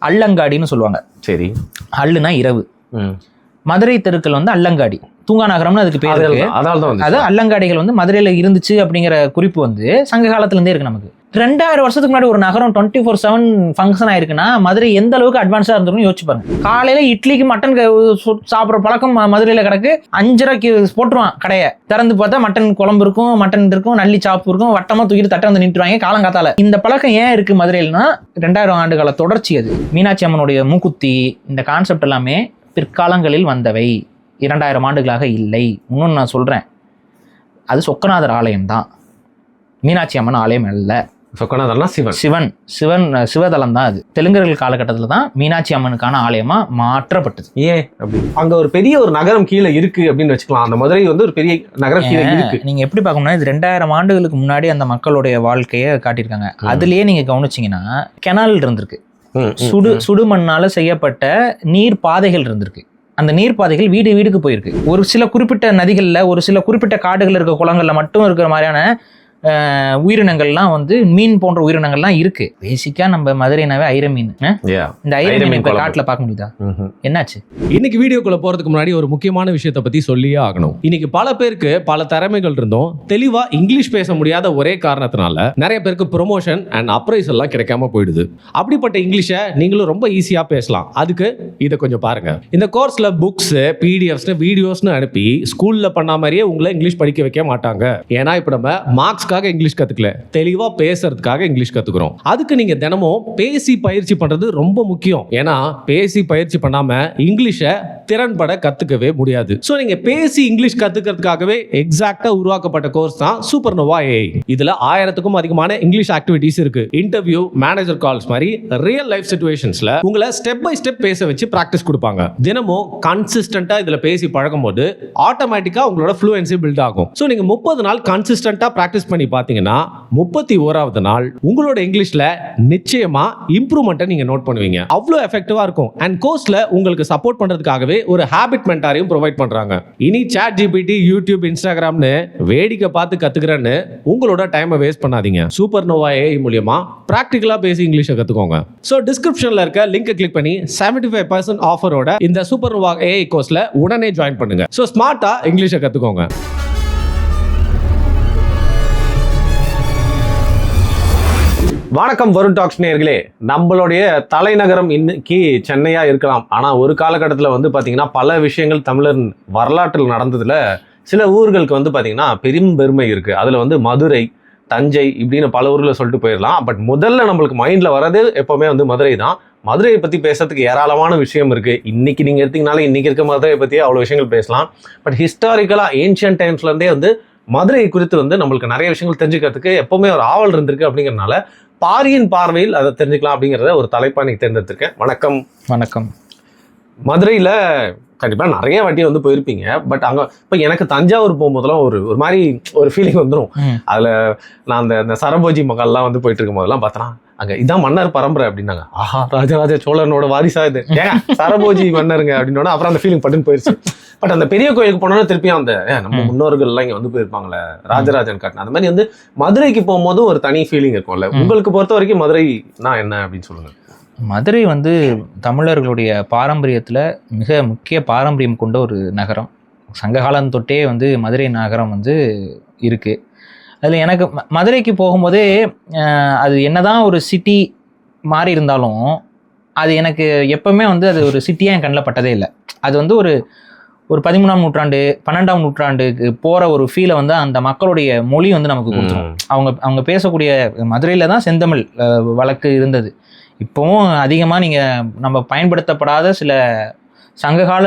அல்லங்காடின்னு சொல்லுவாங்க. சரி. அல்லுனா இரவு. மதுரை தெருக்கள் வந்து அல்லங்காடி, தூங்கா நகரம்னு அதுக்கு பேர் இருக்கு. அதாவது அல்லங்காடிகள் வந்து மதுரையில இருந்துச்சு அப்படிங்கிற குறிப்பு வந்து சங்க காலத்துல இருந்தே இருக்கு. நமக்கு 2000 வருஷத்துக்கு முன்னாடி ஒரு நகரம் 24/7 ஃபங்க்ஷன் ஆயிருக்குன்னா மதுரை எந்த அளவுக்கு அட்வான்ஸா இருந்திருக்கும் யோசிச்சு பாருங்க. காலையில இட்லிக்கு மட்டன் சாப்பிட்ற பழக்கம் மதுரையில கிடக்கு. 5:30க்கு போட்டுருவான் கடையை திறந்து பார்த்தா மட்டன் குழம்பு இருக்கும், மட்டன் இருக்கும், நல்லி சாப்பு இருக்கும், வட்டமா தூக்கிட்டு தட்டை வந்து நின்றுவாங்க காலங்காத்தால. இந்த பழக்கம் ஏன் இருக்கு மதுரையில்னா 2000 ஆண்டு கால தொடர்ச்சி அது. மீனாட்சி அம்மனுடைய மூக்குத்தி இந்த கான்செப்ட் எல்லாமே பிற்காலங்களில் வந்தவை, 2000 ஆண்டுகளாக இல்லை. இன்னொன்று நான் சொல்றேன், அது சொக்கநாதர் ஆலயம் தான், மீனாட்சி அம்மன் ஆலயம் அல்ல. சொக்கநாதர்னா சிவதலம் தான். அது தெலுங்கர்கள் காலகட்டத்தில் தான் மீனாட்சி அம்மனுக்கான ஆலயமா மாற்றப்பட்டது. ஏன் அப்படி? அங்க ஒரு பெரிய ஒரு நகரம் கீழே இருக்கு அப்படின்னு வச்சுக்கலாம். அந்த மதுரை வந்து ஒரு பெரிய நகரம் கீழே இருக்கு. நீங்க எப்படி பார்க்கணும்னா இது 2000 ஆண்டுகளுக்கு முன்னாடி அந்த மக்களுடைய வாழ்க்கையை காட்டியிருக்காங்க. அதுலயே நீங்க கவனிச்சீங்கன்னா கெனால் இருந்திருக்கு, சுடுமண்ணால செய்யப்பட்ட நீர் பாதைகள் இருந்திருக்கு. அந்த நீர் பாதைகள் வீடு வீடுக்கு போயிருக்கு. ஒரு சில குறிப்பிட்ட நதிகள்ல, ஒரு சில குறிப்பிட்ட காடுகள் இருக்க குளங்கள்ல மட்டும் இருக்கிற மாதிரியான உயிரினங்கள்லாம் வந்து மீன் போன்ற உயிரினங்கள்லாம் இருக்கு. பேசிக்கா நம்ம மதுரைனாவே ஐர மீன். இந்த ஐர மீன் காட்டுல பார்க்க முடியுதா? என்னாச்சு? இன்னைக்கு வீடியோக்குள்ள போறதுக்கு முன்னாடி ஒரு முக்கியமான விஷயத்தை பத்தி சொல்லியே ஆகணும். இன்னைக்கு பல பேருக்கு பல திறமைகள் இருந்தும் தெளிவா இங்கிலீஷ் பேச முடியாத ஒரே காரணத்தினால நிறைய பேருக்கு ப்ரொமோஷன் அண்ட் அப்ரைஸ் எல்லாம் கிடைக்காம போயிடுது. அப்படிப்பட்ட இங்கிலீஷை நீங்களும் ரொம்ப ஈஸியா பேசலாம். அதுக்கு இதை கொஞ்சம் பாருங்க. இந்த கோர்ஸ்ல புக்ஸ், பிடிஎஃப்ஸ், வீடியோஸ்னு அனுப்பி ஸ்கூல்ல பண்ண மாதிரியே உங்களை இங்கிலீஷ் படிக்க வைக்க மாட்டாங்க. ஏன்னா இப்ப நம்ம மார்க்ஸ் இங்கிலீஷ் கத்துக்கல, தெளிவா பேசுறதுக்காக இங்கிலீஷ் கத்துக்கிறோம். அதுக்கு நீங்க தினமும் பேசி பயிற்சி பண்றது ரொம்ப முக்கியம். ஏன்னா பேசி பயிற்சி பண்ணாம இங்கிலீஷை திறன்பட கத்துக்கவே முடியாது. சோ நீங்க பேசி இங்கிலீஷ் கத்துக்கிறதுக்காகவே எக்ஸாக்ட்டா உருவாக்கப்பட்ட கோர்ஸ் தான் சூப்பர்னோவா ஏஐ. இதுல 1000க்கும் அதிகமான இங்கிலீஷ் ஆக்டிவிட்டிஸ் இருக்கு. இன்டர்வியூ, மேனேஜர் கால்ஸ் மாதிரி ரியல் லைஃப் சிச்சுவேஷன்ஸ்ல உங்களை ஸ்டெப் பை ஸ்டெப் பேச வச்சு பிராக்டிஸ் கொடுப்பாங்க. தினமும் கன்சிஸ்டன்ட்டா இதுல பேசி பழகும் போது ஆட்டோமேட்டிக்கா உங்களோட ஃப்ளூயன்சி பில்ட் ஆகும். சோ நீங்க 30 நாள் கன்சிஸ்டன்ட்டா பிராக்டிஸ் பண்ணி பாத்தீங்கன்னா 31வது நாள் உங்களோட இங்கிலீஷ்ல நிச்சயமா இம்ப்ரூவ்மெண்ட்டை நீங்க நோட் பண்ணுவீங்க. அவ்வளவு எஃபெக்டிவா இருக்கும். அண்ட் கோர்ஸ்ல உங்களுக்கு சப்போர்ட் பண்றதுக்காகவே ஒரு ஹேபிட் மென்டாரையும் ப்ரொவைட் பண்றாங்க. இனி ChatGPT, யூடியூப், இன்ஸ்டாகிராம்னு வேடிக்கை பார்த்து கத்துக்கிறேன்னு உங்களோட டைமை வேஸ்ட் பண்ணாதீங்க. சூப்பர்னோவா ஏஐ மூலமா பிராக்டிகலா பேசி இங்கிலீஷை கத்துக்கோங்க. சோ டிஸ்கிரிப்ஷன்ல இருக்க லிங்கை கிளிக் பண்ணி 75% ஆஃபரோட இந்த சூப்பர்னோவா ஏஐ கோர்ஸ்ல உடனே ஜாயின் பண்ணுங்க. சோ ஸ்மார்ட்டா இங்கிலீஷை கத்துக்கோங்க. வணக்கம் வருண் டாக்ஸ் நேயர்களே. நம்மளுடைய தலைநகரம் இன்னைக்கு சென்னையா இருக்கலாம். ஆனா ஒரு காலகட்டத்தில் வந்து பாத்தீங்கன்னா பல விஷயங்கள் தமிழர் வரலாற்றில் நடந்ததுல சில ஊர்களுக்கு வந்து பாத்தீங்கன்னா பெரும் பெருமை இருக்கு. அதுல வந்து மதுரை, தஞ்சை இப்படின்னு பல ஊர்ல சொல்லிட்டு போயிடலாம். பட் முதல்ல நம்மளுக்கு மைண்ட்ல வர்றது எப்பவுமே வந்து மதுரை தான். மதுரையை பத்தி பேசுறதுக்கு ஏராளமான விஷயம் இருக்கு. இன்னைக்கு நீங்க எடுத்தீங்கனால இன்னைக்கு இருக்க மதுரையை பத்தி அவ்வளவு விஷயங்கள் பேசலாம். பட் ஹிஸ்டாரிக்கலா ஏன்ஷியன்ட் டைம்ஸ்ல இருந்தே வந்து மதுரை குறித்து வந்து நம்மளுக்கு நிறைய விஷயங்கள் தெரிஞ்சுக்கிறதுக்கு எப்பவுமே ஒரு ஆவல் இருந்திருக்கு. அப்படிங்கறதுனால பாரியின் பார்வையில் அதை தெரிஞ்சுக்கலாம் அப்படிங்கிறத ஒரு தலைப்பா இன்னைக்கு தேர்ந்தெடுத்திருக்கேன். வணக்கம். வணக்கம். மதுரையில் கண்டிப்பாக நிறைய வாட்டி வந்து போயிருப்பீங்க. பட் அங்கே இப்போ எனக்கு தஞ்சாவூர் போகும்போதெல்லாம் ஒரு மாதிரி ஒரு ஃபீலிங் வந்துடும். அதில் நான் அந்த சரபோஜி மகால்லாம் வந்து போயிட்டு இருக்கும் போதெல்லாம் பார்த்தேன்னா அங்கே இதான் மன்னர் பரம்பரை அப்படின்னாங்க. ஆஹா, ராஜராஜ சோழனோட வாரிசா இது, ஏன் சரபோஜி மன்னருங்க அப்படின்னோட அப்புறம் அந்த ஃபீலிங் பட்டுன்னு போயிடுச்சு. பட் அந்த பெரிய கோயிலுக்கு போனோன்னா திருப்பியும் அந்த நம்ம முன்னோர்கள் எல்லாம் இங்கே வந்து போயிருப்பாங்களே, ராஜராஜன் காட்டின அந்த மாதிரி வந்து மதுரைக்கு போகும்போதும் ஒரு தனி ஃபீலிங் இருக்கும்ல. உங்களுக்கு பொறுத்த வரைக்கும் மதுரைனா என்ன அப்படின்னு சொல்லுங்க. மதுரை வந்து தமிழர்களுடைய பாரம்பரியத்தில் மிக முக்கிய பாரம்பரியம் கொண்ட ஒரு நகரம். சங்க காலம் தொட்டே வந்து மதுரை நகரம் வந்து இருக்குது. அதில் எனக்கு மதுரைக்கு போகும்போதே அது என்னதான் ஒரு சிட்டி மாறி இருந்தாலும் அது எனக்கு எப்பவுமே வந்து அது ஒரு சிட்டியாக என் கண்ணில் பட்டதே இல்லை. அது வந்து ஒரு 13ஆம் நூற்றாண்டு 12ஆம் நூற்றாண்டுக்கு போகிற ஒரு ஃபீலை வந்து அந்த மக்களுடைய மொழி வந்து நமக்கு கொடுத்துரும். அவங்க பேசக்கூடிய மதுரையில் தான் செந்தமிழ் வழக்கு இருந்தது. இப்போவும் அதிகமாக நம்ம பயன்படுத்தப்படாத சில சங்ககால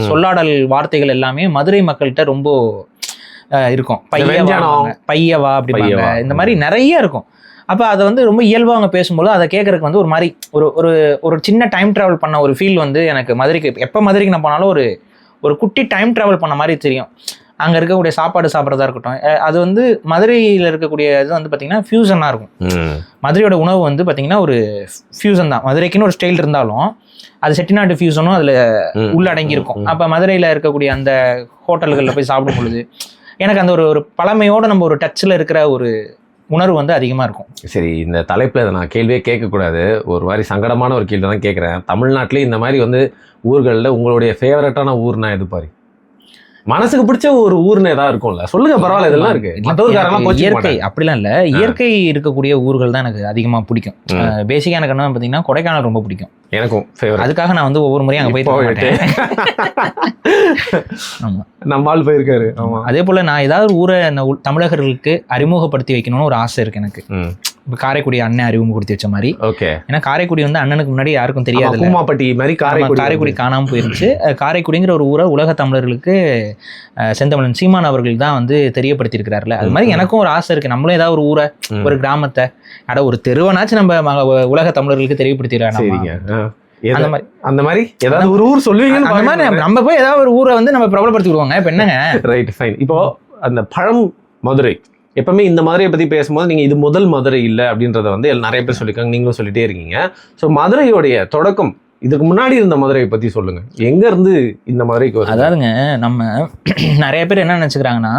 சொல்லாடல் வார்த்தைகள் எல்லாமே மதுரை மக்கள்கிட்ட ரொம்ப இருக்கும். பையவா அப்படிம்பாங்க, இந்த மாதிரி நிறைய இருக்கும். அப்போ அதை வந்து ரொம்ப இயல்பாக அவங்க பேசும்போது அதை கேட்கறதுக்கு வந்து ஒரு மாதிரி ஒரு சின்ன டைம் ட்ராவல் பண்ண ஒரு ஃபீல் வந்து எனக்கு மதுரைக்கு எப்போ மதுரைக்கு நான் போனாலும் ஒரு குட்டி டைம் ட்ராவல் பண்ண மாதிரி தெரியும். அங்கே இருக்கக்கூடிய சாப்பாடு சாப்பிட்றதா இருக்கட்டும், அது வந்து மதுரையில் இருக்கக்கூடிய இது வந்து பார்த்திங்கன்னா ஃபியூசனாக இருக்கும். மதுரையோட உணவு வந்து பார்த்திங்கன்னா ஒரு ஃபியூசன் தான். மதுரைக்குன்னு ஒரு ஸ்டைல் இருந்தாலும் அது செட்டிநாட்டு ஃபியூசனும் அதில் உள்ளடங்கி இருக்கும். அப்போ மதுரையில் இருக்கக்கூடிய அந்த ஹோட்டல்களில் போய் சாப்பிடும் பொழுது எனக்கு அந்த ஒரு பழமையோடு நம்ம ஒரு டச்சில் இருக்கிற உணர்வு வந்து அதிகமாக இருக்கும். சரி, இந்த தலைப்பில் இதை நான் கேள்வியே கேட்கக்கூடாது, ஒரு மாதிரி சங்கடமான ஒரு கேள்வி தான் கேட்குறேன். தமிழ்நாட்டிலே இந்த மாதிரி வந்து ஊர்களில் உங்களுடைய ஃபேவரட்டான ஊர்னா எது பாரு? மனசுக்கு பிடிச்ச ஒரு ஊர்னு ஏதாவது இருக்கும்ல, சொல்லுங்க. பரவாயில்ல, இதெல்லாம் இருக்கு. மற்றவர்காரெல்லாம் இயற்கை அப்படிலாம் இல்லை, இயற்கை இருக்கக்கூடிய ஊர்கள் தான் எனக்கு அதிகமாக பிடிக்கும். பேசிக்காக எனக்கு என்ன பார்த்தீங்கன்னா கொடைக்கானல் ரொம்ப பிடிக்கும். எனக்கும் ஃபேவரட். அதுக்காக நான் வந்து ஒவ்வொரு முறையும் அங்கே போயிட்டு ஆமாம், நம்ம ஆள் போயிருக்காரு. ஆமாம். அதே போல் நான் ஏதாவது ஒரு ஊரை தமிழர்களுக்கு அறிமுகப்படுத்தி வைக்கணும்னு ஒரு ஆசை இருக்கு எனக்கு. இப்போ காரைக்குடி அண்ணன் அறிமுகப்படுத்தி வச்ச மாதிரி. ஓகே. ஏன்னா காரைக்குடி வந்து அண்ணனுக்கு முன்னாடி யாருக்கும் தெரியாது, கூமாப்பட்டி மாதிரி காரைக்குடி காணாமல் போயிருந்துச்சு. காரைக்குடிங்கிற ஒரு ஊரை உலக தமிழர்களுக்கு செந்தமிழன் சீமான் அவர்கள் தான் வந்து தெரியப்படுத்தியிருக்கிறாருல. அது மாதிரி எனக்கும் ஒரு ஆசை இருக்கு, நம்மளும் ஏதாவது ஒரு ஊரை, ஒரு கிராமத்தை, ஒரு தெருவனாச்சும் நம்ம உலக தமிழர்களுக்கு தெரியப்படுத்திடுறாங்க. அந்த மாதிரி ஏதாவது ஒரு ஊர் சொல்லுவீங்கன்னு அந்த மாதிரி நம்ம போய் ஏதாவது ஒரு ஊரை வந்து நம்ம பிரபலப்படுத்திடுவாங்க. இப்போ என்னங்க, ரைட், ஃபைன். இப்போ அந்த பழம் மதுரை, எப்பவுமே இந்த மதுரையை பற்றி பேசும்போது நீங்கள் இது முதல் மதுரை இல்லை அப்படின்றத வந்து நிறைய பேர் சொல்லியிருக்காங்க, நீங்களும் சொல்லிட்டே இருக்கீங்க. ஸோ மதுரையோடைய தொடக்கம், இதுக்கு முன்னாடி இருந்த மதுரையை பற்றி சொல்லுங்க. எங்கேருந்து இந்த மதுரைக்கு வரும்? அதாவதுங்க, நம்ம நிறைய பேர் என்ன நினச்சிக்கிறாங்கன்னா,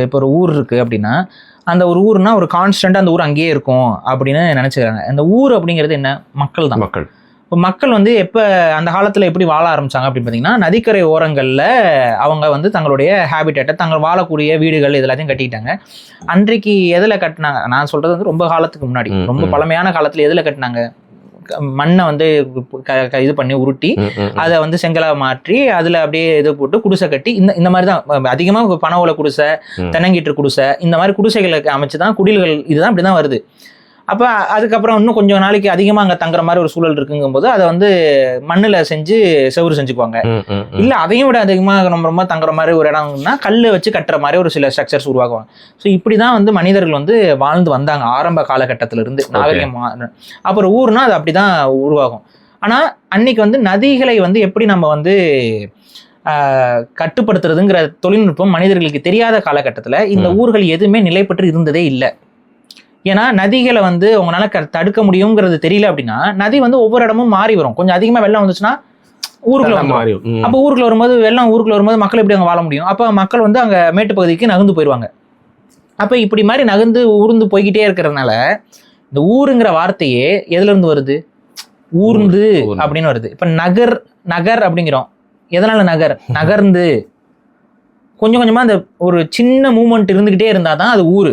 இப்போ ஒரு ஊர் இருக்குது அப்படின்னா அந்த ஒரு ஊர்னா ஒரு கான்ஸ்டண்ட்டாக அந்த ஊர் அங்கேயே இருக்கும் அப்படின்னு நினச்சிக்கிறாங்க. அந்த ஊர் அப்படிங்கிறது என்ன, மக்கள் தான். மக்கள். இப்போ மக்கள் வந்து எப்போ அந்த காலத்தில் எப்படி வாழ ஆரம்பித்தாங்க அப்படின்னு பார்த்தீங்கன்னா, நதிக்கரை ஓரங்களில் அவங்க வந்து தங்களுடைய ஹேபிட்டேட்டை, தங்கள் வாழக்கூடிய வீடுகள் இது எல்லாத்தையும் கட்டிக்கிட்டாங்க. அன்றைக்கு எதில் கட்டினாங்க, நான் சொல்கிறது வந்து ரொம்ப காலத்துக்கு முன்னாடி, ரொம்ப பழமையான காலத்தில் எதில் கட்டினாங்க, மண்ணை வந்து இது பண்ணி உருட்டி அதை வந்து செங்கலாக மாற்றி அதில் அப்படியே இது போட்டு குடிசை கட்டி இந்த மாதிரி தான் அதிகமாக பனை ஓலை குடிசை, தென்னங்கீற்று குடிசை, இந்த மாதிரி குடிசைகளை அமைச்சு தான் குடில்கள் இதுதான் இப்படி தான் வருது. அப்போ அதுக்கப்புறம் இன்னும் கொஞ்சம் நாளைக்கு அதிகமாக அங்கே தங்குற மாதிரி ஒரு சூழல் இருக்குங்கும்போது அதை வந்து மண்ணில் செஞ்சு செவுறு செஞ்சுக்குவாங்க. இல்லை அதையும் விட அதிகமாக ரொம்ப தங்குற மாதிரி ஒரு இடம்னா கல் வச்சு கட்டுற மாதிரி ஒரு சில ஸ்ட்ரக்சர்ஸ் உருவாக்குவாங்க. ஸோ இப்படி தான் வந்து மனிதர்கள் வந்து வாழ்ந்து வந்தாங்க ஆரம்ப காலகட்டத்திலிருந்து நாகரிகம். அப்புறம் ஊர்னா அது அப்படி தான் உருவாகும். ஆனால் அன்னைக்கு வந்து நதிகளை வந்து எப்படி நம்ம வந்து கட்டுப்படுத்துறதுங்கிற தொழில்நுட்பம் மனிதர்களுக்கு தெரியாத காலகட்டத்தில் இந்த ஊர்கள் எதுவுமே நிலை பெற்று இருந்ததே இல்லை. ஏன்னா நதிகளை வந்து உங்களால தடுக்க முடியுங்கிறது தெரியல அப்படின்னா நதி வந்து ஒவ்வொரு இடமும் மாறி வரும். கொஞ்சம் அதிகமாக வெள்ளம் வந்துச்சுன்னா ஊருக்குள்ள மாறிடும். அப்போ ஊருக்குள்ள வரும்போது ஊருக்குள்ள வரும்போது மக்கள் எப்படி அங்கே வாழ முடியும்? அப்போ மக்கள் வந்து அங்கே மேட்டு பகுதிக்கு நகர்ந்து போயிடுவாங்க. அப்போ இப்படி மாதிரி நகர்ந்து ஊர்ந்து போய்கிட்டே இருக்கிறதுனால இந்த ஊருங்கிற வார்த்தையே எதுல இருந்து வருது? ஊர்ந்து அப்படின்னு வருது. இப்போ நகர் அப்படிங்கிறோம். எதனால நகர்ந்து கொஞ்சம் கொஞ்சமா அந்த ஒரு சின்ன மூமெண்ட் இருந்துகிட்டே இருந்தாதான் அது ஊரு.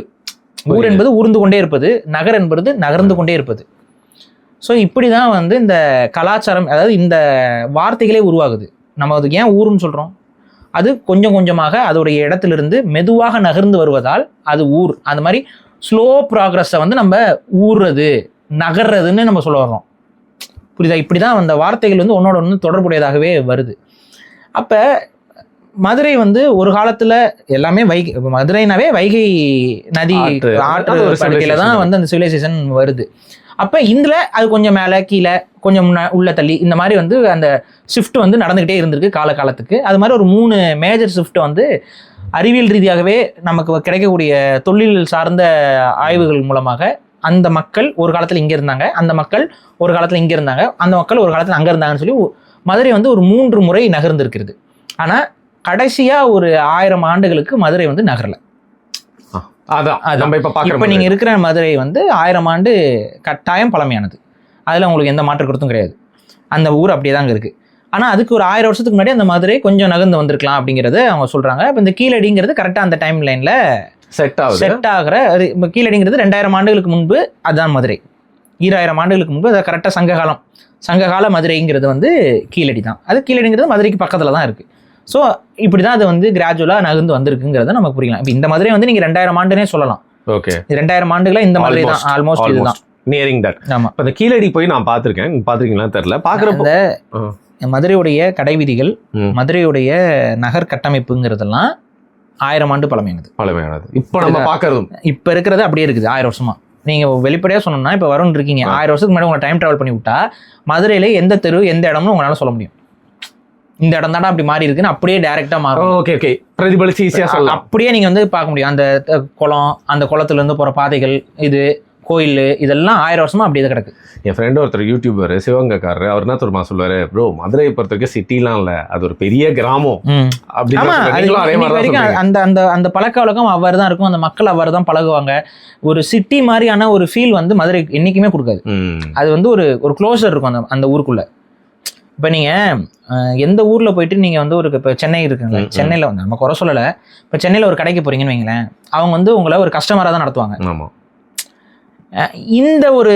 ஊர் என்பது ஊர்ந்து கொண்டே இருப்பது, நகர் என்பது நகர்ந்து கொண்டே இருப்பது. ஸோ இப்படி தான் வந்து இந்த கலாச்சாரம், அதாவது இந்த வார்த்தைகளே உருவாகுது. நம்ம அதுக்கு ஏன் ஊருன்னு சொல்கிறோம்? அது கொஞ்சம் கொஞ்சமாக அதோடைய இடத்துலேருந்து மெதுவாக நகர்ந்து வருவதால் அது ஊர். அந்த மாதிரி ஸ்லோ ப்ராக்ரஸை வந்து நம்ம ஊர்றது, நகர்றதுன்னு நம்ம சொல்ல வர்றோம். புரியுதா? இப்படி தான் அந்த வார்த்தைகள் வந்து ஒன்னோட ஒன்று தொடர்புடையதாகவே வருது. அப்போ மதுரை வந்து ஒரு காலத்துல எல்லாமே மதுரைனாவே வைகை நதி ஆற்று படுக்கையில தான் வந்து அந்த சிவிலைசேஷன் வருது. அப்ப இதுல அது கொஞ்சம் மேல கீழே கொஞ்சம் உள்ள தள்ளி இந்த மாதிரி வந்து அந்த ஷிஃப்ட் வந்து நடந்துகிட்டே இருந்திருக்கு காலத்துக்கு. அது மாதிரி ஒரு 3 மேஜர் ஷிஃப்ட் வந்து அறிவியல் ரீதியாகவே நமக்கு கிடைக்கக்கூடிய தொழில் சார்ந்த ஆய்வுகள் மூலமாக அந்த மக்கள் ஒரு காலத்துல இங்க இருந்தாங்க, அந்த மக்கள் ஒரு காலத்துல இங்க இருந்தாங்க, அந்த மக்கள் ஒரு காலத்துல அங்க இருந்தாங்கன்னு சொல்லி மதுரை வந்து ஒரு 3 முறை நகர்ந்திருக்கிறது. ஆனா கடைசியா ஒரு 1000 ஆண்டுகளுக்கு மதுரை வந்து நகரல. இப்ப நீங்க இருக்கிற மதுரை வந்து 1000 ஆண்டு கட்டாயம் பழமையானது. அதுல உங்களுக்கு எந்த மாற்று கருத்தும் கிடையாது. அந்த ஊர் அப்படியே தாங்க இருக்கு. ஆனா அதுக்கு ஒரு 1000 வருஷத்துக்கு முன்னாடி அந்த மதுரை கொஞ்சம் நகர்ந்து வந்திருக்கலாம் அப்படிங்கறத அவங்க சொல்றாங்க. இப்ப இந்த கீழடிங்கிறது கரெக்டா அந்த டைம் லைன்ல செட் ஆகிற கீழடிங்கிறது 2000 ஆண்டுகளுக்கு முன்பு அதுதான் மதுரை. 2000 ஆண்டுகளுக்கு முன்பு அதை கரெக்டா சங்ககால மதுரைங்கிறது வந்து கீழடி தான். அது கீழடிங்கிறது மதுரைக்கு பக்கத்துல தான் இருக்கு. ஸோ இப்படி தான் அது வந்து கிராஜுவலாக நகர்ந்து வந்திருக்குங்கிறத நமக்கு புரியலாம். இப்போ இந்த மதுரை வந்து நீங்கள் 2000 ஆண்டுனே சொல்லலாம். ஓகே, 2000 ஆண்டுகளா இந்த மதுரை தான் ஆல்மோஸ்ட் இதுதான். Nearing that. ஆமாம். இப்போ இந்த கீழடி போய் நான் பார்த்துருக்கேன், பார்த்துருக்கீங்களா தெரியல. பார்க்குறப்ப மதுரையுடைய கடைவீதிகள், மதுரையுடைய நகர் கட்டமைப்புங்கிறதெல்லாம் 1000 ஆண்டு பழமையானது. இப்போ நம்ம பார்க்கறதும் இப்போ இருக்கிறது அப்படியே இருக்குது 1000 வருஷமா. நீங்கள் வெளிப்படையாக சொன்னோம்னா இப்போ வரும்னு இருக்கீங்க, 1000 வருஷத்துக்கு முன்னாடி உங்களை டைம் ட்ராவல் பண்ணி விட்டா மதுரையில எந்த தெரு எந்த இடம்னு உங்களால் சொல்ல முடியும். இந்த இடம் தானே அப்படி மாறி இருக்குன்னு அப்படியே டைரக்டா மாறும். ஓகே, பிரதிபலிச்சு ஈஸியா சொல்லலாம். அப்படியே நீங்க வந்து பார்க்க முடியும். அந்த குளம், அந்த குளத்துல இருந்து போற பாதைகள், இது கோயில் இதெல்லாம் 1000 வருஷமா அப்படியே தான் கிடக்கு. என் ஃப்ரெண்டு ஒருத்தர் யூடியூபர் சிவகங்கைக்காரரு, அவர் என்ன தெரியுமா சொல்லுவாரு, ப்ரோ மதுரையை பொறுத்த வரைக்கும் சிட்டிலாம் இல்லை, அது ஒரு பெரிய கிராமம் அப்படின்னு. அந்த அந்த அந்த பழக்க வழக்கம் அவ்வாறு தான் இருக்கும், அந்த மக்கள் அவ்வாறு தான் பழகுவாங்க. ஒரு சிட்டி மாதிரியான ஒரு ஃபீல் வந்து மதுரை என்னைக்குமே கொடுக்காது. அது வந்து ஒரு க்ளோஸர் இருக்கும் அந்த அந்த ஊருக்குள்ள. இப்போ நீங்கள் எந்த ஊரில் போயிட்டு நீங்கள் வந்து ஒரு இப்போ சென்னை இருக்குங்களே, சென்னையில் வந்து நம்ம குறை சொல்லலை, இப்போ சென்னையில் ஒரு கடைக்கு போகிறீங்கன்னு வைங்களேன், அவங்க வந்து உங்களை ஒரு கஸ்டமராக தான் நடத்துவாங்க. ஆமாம். இந்த ஒரு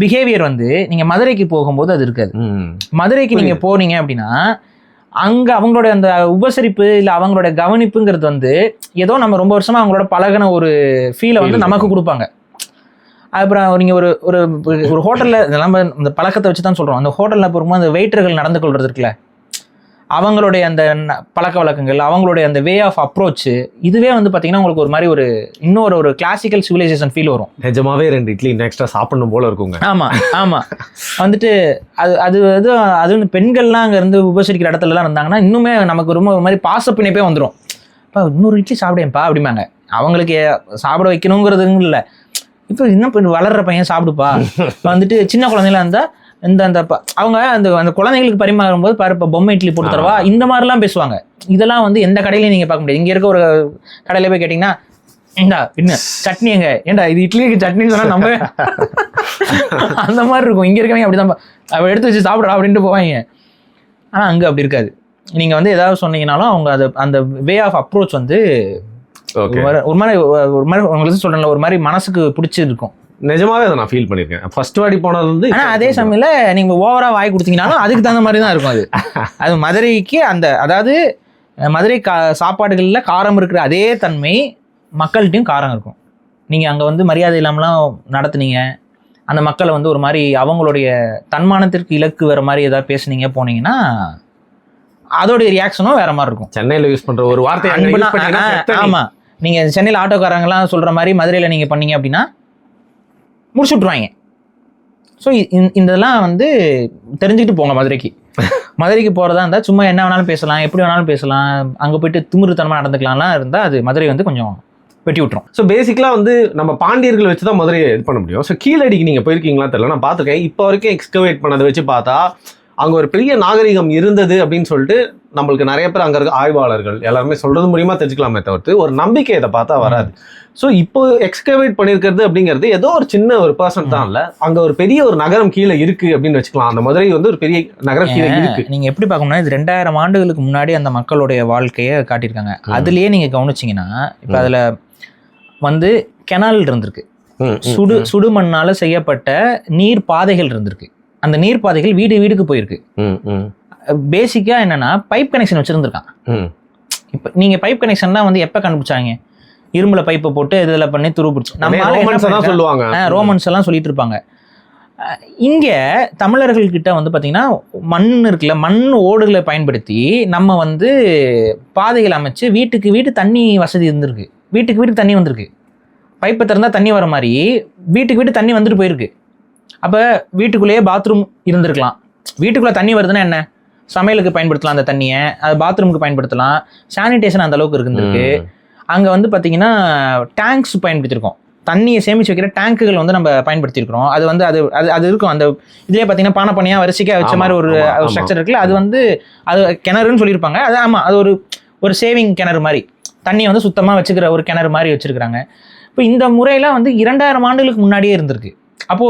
பிஹேவியர் வந்து நீங்கள் மதுரைக்கு போகும்போது அது இருக்காது. மதுரைக்கு நீங்கள் போனீங்க அப்படின்னா அங்கே அவங்களோட அந்த உபசரிப்பு இல்லை அவங்களோட கவனிப்புங்கிறது வந்து ஏதோ நம்ம ரொம்ப வருஷமாக அவங்களோட பழகின ஒரு ஃபீலை வந்து நமக்கு கொடுப்பாங்க. அப்புறம் நீங்கள் ஒரு ஒரு ஒரு ஹோட்டலில் நம்ம இந்த பழக்கத்தை வச்சு தான் சொல்கிறோம். அந்த ஹோட்டலில் போகும்போது அந்த வெயிட்டர்கள் நடந்து கொள்வது இருக்குல்ல, அவங்களுடைய அந்த பழக்க வழக்கங்கள், அவங்களுடைய அந்த வே ஆஃப் அப்ரோச்சு, இதுவே வந்து பார்த்தீங்கன்னா உங்களுக்கு ஒரு மாதிரி ஒரு இன்னொரு ஒரு கிளாசிக்கல் சிவிலைசேஷன் ஃபீல் வரும். நிஜமாவே 2 இட்லி எக்ஸ்ட்ரா சாப்பிடணும் போல இருக்குங்க. ஆமாம் ஆமாம். வந்துட்டு அது வந்து பெண்கள்லாம் அங்கே இருந்து உபசரிக்கிற இடத்துலலாம் இருந்தாங்கன்னா இன்னுமே நமக்கு ரொம்ப ஒரு மாதிரி பாசப்பிணைப்பே வந்துடும். இப்போ 100 இட்லி சாப்பிடேன்ப்பா அப்படிம்பாங்க. அவங்களுக்கு சாப்பிட வைக்கணுங்கிறதுங்க இல்லை, இப்போ இன்னும் வளர்ற பையன் சாப்பிடுப்பா. வந்துட்டு சின்ன குழந்தைலாம் இருந்தால் அந்த அவங்க அந்த குழந்தைங்களுக்கு பரிமாறும் போது பாரு இப்போ பொம்மை இட்லி போட்டு தரவா, இந்த மாதிரிலாம் பேசுவாங்க. இதெல்லாம் வந்து எந்த கடையிலையும் நீங்கள் பார்க்க முடியாது. இங்கே இருக்க ஒரு கடையில் போய் கேட்டிங்கன்னா, ஏண்டா இன்னும் சட்னி எங்க, ஏண்டா இது இட்லிக்கு சட்னின்னு சொன்னால் நம்ம அந்த மாதிரி இருக்கும். இங்கே இருக்கவங்க அப்படி தான் அவள் எடுத்து வச்சு சாப்பிட்றா அப்படின்ட்டு போவாங்க. ஆனால் அங்கே அப்படி இருக்காது. நீங்கள் வந்து ஏதாவது சொன்னீங்கனாலும் அவங்க அது அந்த வே ஆஃப் அப்ரோச் வந்து ஒரு மாதிரி உங்களுக்கு சொல்கிறேன்ல, ஒரு மாதிரி மனசுக்கு பிடிச்சிருக்கும். நிஜமாவே அதை நான் ஃபீல் பண்ணியிருக்கேன். ஃபர்ஸ்ட் வாடி போனது வந்து, ஆனால் அதே சமயத்தில் நீங்கள் ஓவராக வாய் கொடுத்தீங்கனாலும் அதுக்கு தகுந்த மாதிரி தான் இருக்கும். அது மதுரைக்கு அந்த அதாவது மதுரை சாப்பாடுகளில் காரம் இருக்கிற அதே தன்மை மக்கள்கிட்டையும் காரம் இருக்கும். நீங்கள் அங்கே வந்து மரியாதை இல்லாமலாம் நடத்துனீங்க, அந்த மக்களை வந்து ஒரு மாதிரி அவங்களுடைய தன்மானத்திற்கு இலக்கு வேறு மாதிரி ஏதாவது பேசுனீங்க போனீங்கன்னா அதோடைய ரியாக்ஷனும் வேற மாதிரி இருக்கும். சென்னையில் யூஸ் பண்ணுற ஒரு வார்த்தை, ஆமாம், நீங்கள் சென்னையில் ஆட்டோக்காரங்களாம் சொல்கிற மாதிரி மதுரையில் நீங்கள் பண்ணீங்க அப்படின்னா முடிச்சு விட்ருவாங்க. ஸோ இதெல்லாம் வந்து தெரிஞ்சுக்கிட்டு போங்க. மதுரைக்கு போகிறதா இருந்தால் சும்மா என்ன வேணாலும் பேசலாம், எப்படி வேணாலும் பேசலாம், அங்கே போயிட்டு திமிருத்தனமாக நடந்துக்கலாம்லாம் இருந்தால் அது மதுரை வந்து கொஞ்சம் வெட்டி விட்டுரும். ஸோ பேசிக்கலாக வந்து நம்ம பாண்டியர்கள் வச்சு தான் மதுரையை இது பண்ண முடியும். ஸோ கீழடிக்கு நீங்கள் போயிருக்கீங்களா தெரியல, நான் பார்த்துருக்கேன். இப்போ வரைக்கும் எக்ஸ்கவேட் பண்ணதை வச்சு பார்த்தா அங்கே ஒரு பெரிய நாகரிகம் இருந்தது அப்படின்னு சொல்லிட்டு நம்மளுக்கு நிறைய பேர் அங்கே இருக்க ஆய்வாளர்கள் எல்லாருமே சொல்கிறது மூலியமாக தெரிஞ்சுக்கலாமே தவிர்த்து ஒரு நம்பிக்கை இதை பார்த்தா வராது. ஸோ இப்போ எக்ஸ்கவேட் பண்ணியிருக்கிறது அப்படிங்கிறது ஏதோ ஒரு சின்ன ஒரு பர்சன்ட் தான் இல்லை, அங்கே ஒரு பெரிய ஒரு நகரம் கீழே இருக்கு அப்படின்னு வச்சுக்கலாம். அந்த மதுரை வந்து ஒரு பெரிய நகரம் கீழே இருக்கு. நீங்கள் எப்படி பார்க்கணும்னா இது 2000 ஆண்டுகளுக்கு முன்னாடி அந்த மக்களுடைய வாழ்க்கையை காட்டியிருக்காங்க. அதுலேயே நீங்கள் கவனிச்சிங்கன்னா இப்போ அதில் வந்து கெனால் இருந்திருக்கு, சுடுமண்ணால் செய்யப்பட்ட நீர் பாதைகள் இருந்திருக்கு. அந்த நீர் பாதைகள் வீடுக்கு போயிருக்கு. பேசிக்கா என்னன்னா பைப் கனெக்ஷன் வச்சிருந்துருக்கான். இப்போ நீங்க பைப் கனெக்ஷன்லாம் வந்து எப்ப கண்டுபிடிச்சாங்க? இரும்புல பைப்பை போட்டு இதில் பண்ணி துருப்பிடிச்சு நம்ம சொல்லுவாங்க, ரோமன்ஸ் எல்லாம் சொல்லிட்டு இருப்பாங்க. இங்க தமிழர்கள் கிட்ட வந்து பாத்தீங்கன்னா மண் இருக்குல்ல, மண் ஓடுகளை பயன்படுத்தி நம்ம வந்து பாதைகள் அமைச்சு வீட்டுக்கு தண்ணி வசதி இருந்திருக்கு. வீட்டுக்கு தண்ணி வந்திருக்கு. பைப்பை திறந்தா தண்ணி வர மாதிரி வீட்டுக்கு தண்ணி வந்துட்டு போயிருக்கு. அப்போ வீட்டுக்குள்ளேயே பாத்ரூம் இருந்திருக்கலாம். வீட்டுக்குள்ளே தண்ணி வருதுன்னா என்ன, சமையலுக்கு பயன்படுத்தலாம் அந்த தண்ணியை, அது பாத்ரூமுக்கு பயன்படுத்தலாம். சானிடேஷன் அந்த அளவுக்கு இருந்திருக்கு. அங்கே வந்து பார்த்தீங்கன்னா டேங்க்ஸ் பயன்படுத்தியிருக்கோம். தண்ணியை சேமித்து வைக்கிற டேங்குகள் வந்து நம்ம பயன்படுத்தியிருக்கிறோம். அது வந்து அது இருக்கும். அந்த இதுலேயே பார்த்தீங்கன்னா பானையாக வரிசைக்காக வச்ச மாதிரி ஒரு ஸ்ட்ரக்சர் இருக்குல்ல, அது வந்து அது கிணறுன்னு சொல்லியிருப்பாங்க. அது ஆமாம், அது ஒரு சேவிங் கிணறு மாதிரி, தண்ணியை வந்து சுத்தமாக வச்சுக்கிற ஒரு கிணறு மாதிரி வச்சுருக்கிறாங்க. இப்போ இந்த முறையெல்லாம் வந்து 2000 ஆண்டுகளுக்கு முன்னாடியே இருந்திருக்கு. அப்போ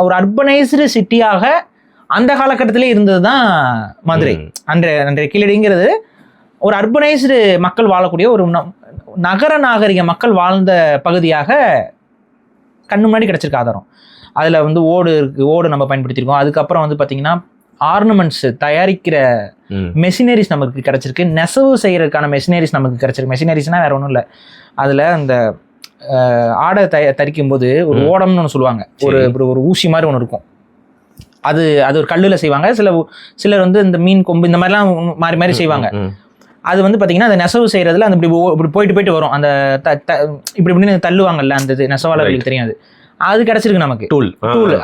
ஒரு அர்பனைஸ்டு சிட்டியாக அந்த காலகட்டத்திலே இருந்தது தான் மதுரை. அன்றைய கீழடிங்கிறது ஒரு அர்பனைஸ்டு மக்கள் வாழக்கூடிய ஒரு நகர நாகரிக மக்கள் வாழ்ந்த பகுதியாக கண்ணு முன்னாடி கிடச்சிருக்க ஆதாரம். அதில் வந்து ஓடு நம்ம பயன்படுத்தியிருக்கோம். அதுக்கப்புறம் வந்து பார்த்திங்கன்னா ஆர்னமெண்ட்ஸ் தயாரிக்கிற மெஷினரிஸ் நமக்கு கிடச்சிருக்கு. நெசவு செய்கிறதுக்கான மெஷினரிஸ் நமக்கு கிடச்சிருக்கு. மெஷினரிஸ்னால் வேறு ஒன்றும் இல்லை, அதில் அந்த ஆடை தரிக்கும் போது ஒரு ஓடம்னு ஒன்று சொல்லுவாங்க, ஒரு ஊசி மாதிரி ஒன்று இருக்கும். அது ஒரு கல்லில் செய்வாங்க. சிலர் வந்து இந்த மீன் கொம்பு இந்த மாதிரிலாம் மாறி செய்வாங்க. அது வந்து பார்த்தீங்கன்னா அந்த நெசவு செய்கிறதுல அந்த இப்படி போயிட்டு வரும். அந்த இப்படின்னு தள்ளுவாங்கல்ல, அந்த நெசவாளர்களுக்கு தெரியாது. அது கிடச்சிருக்கு நமக்கு டூல்.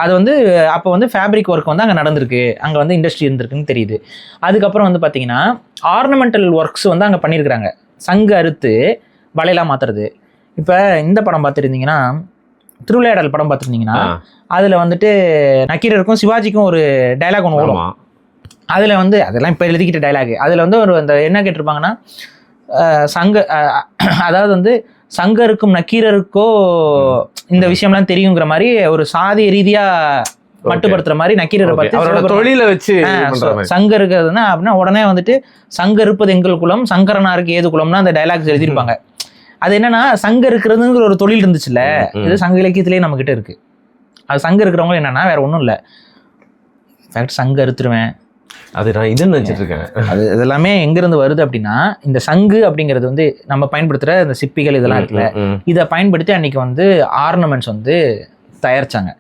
அது வந்து அப்போ வந்து ஃபேப்ரிக் ஒர்க் வந்து அங்கே நடந்திருக்கு, அங்கே வந்து இண்டஸ்ட்ரி இருந்திருக்குன்னு தெரியுது. அதுக்கப்புறம் வந்து பார்த்தீங்கன்னா ஆர்னமெண்டல் ஒர்க்ஸ் வந்து அங்கே பண்ணியிருக்கிறாங்க. சங்கு அறுத்து வலையெல்லாம் மாற்றுறது. இப்போ இந்த படம் பார்த்துருந்தீங்கன்னா திருவிளையாடல் படம் பார்த்துருந்தீங்கன்னா அதில் வந்துட்டு நக்கீரருக்கும் சிவாஜிக்கும் ஒரு டைலாக் ஒன்று ஓடும். அதில் வந்து அதெல்லாம் இப்போ எழுதிக்கிட்ட டைலாக். அதில் வந்து ஒரு அந்த என்ன கேட்டிருப்பாங்கன்னா அதாவது வந்து சங்கருக்கும் நக்கீரருக்கோ இந்த விஷயம்லாம் தெரியுங்கிற மாதிரி ஒரு சாதிய ரீதியா மட்டுப்படுத்துற மாதிரி நக்கீரரை பார்த்து தொழில வச்சு சங்க இருக்கிறதுனா அப்படின்னா உடனே வந்துட்டு சங்க இருப்பது எங்கள் குலம், சங்கரனாருக்கு ஏது குலம்னா அந்த டைலாக்ஸ் எழுதியிருப்பாங்க. அது என்னன்னா சங்க இருக்கிறதுங்கிற ஒரு தொழில் இருந்துச்சுல்ல, இது சங்க இலக்கியத்திலேயே நம்ம கிட்ட இருக்கு. அது சங்க இருக்கிறவங்க என்னன்னா வேற ஒன்றும் இல்லை, சங்க அறுத்துருவேன். அது நான் இதுன்னு நினைச்சிட்டு இருக்கேன். அது இதெல்லாமே எங்கிருந்து வருது அப்படின்னா இந்த சங்கு அப்படிங்கிறது வந்து நம்ம பயன்படுத்துற இந்த சிப்பிகள் இதெல்லாம் இருக்குல்ல, இதை பயன்படுத்தி அன்னைக்கு வந்து ஆர்னமெண்ட்ஸ் வந்து தயாரிச்சாங்க.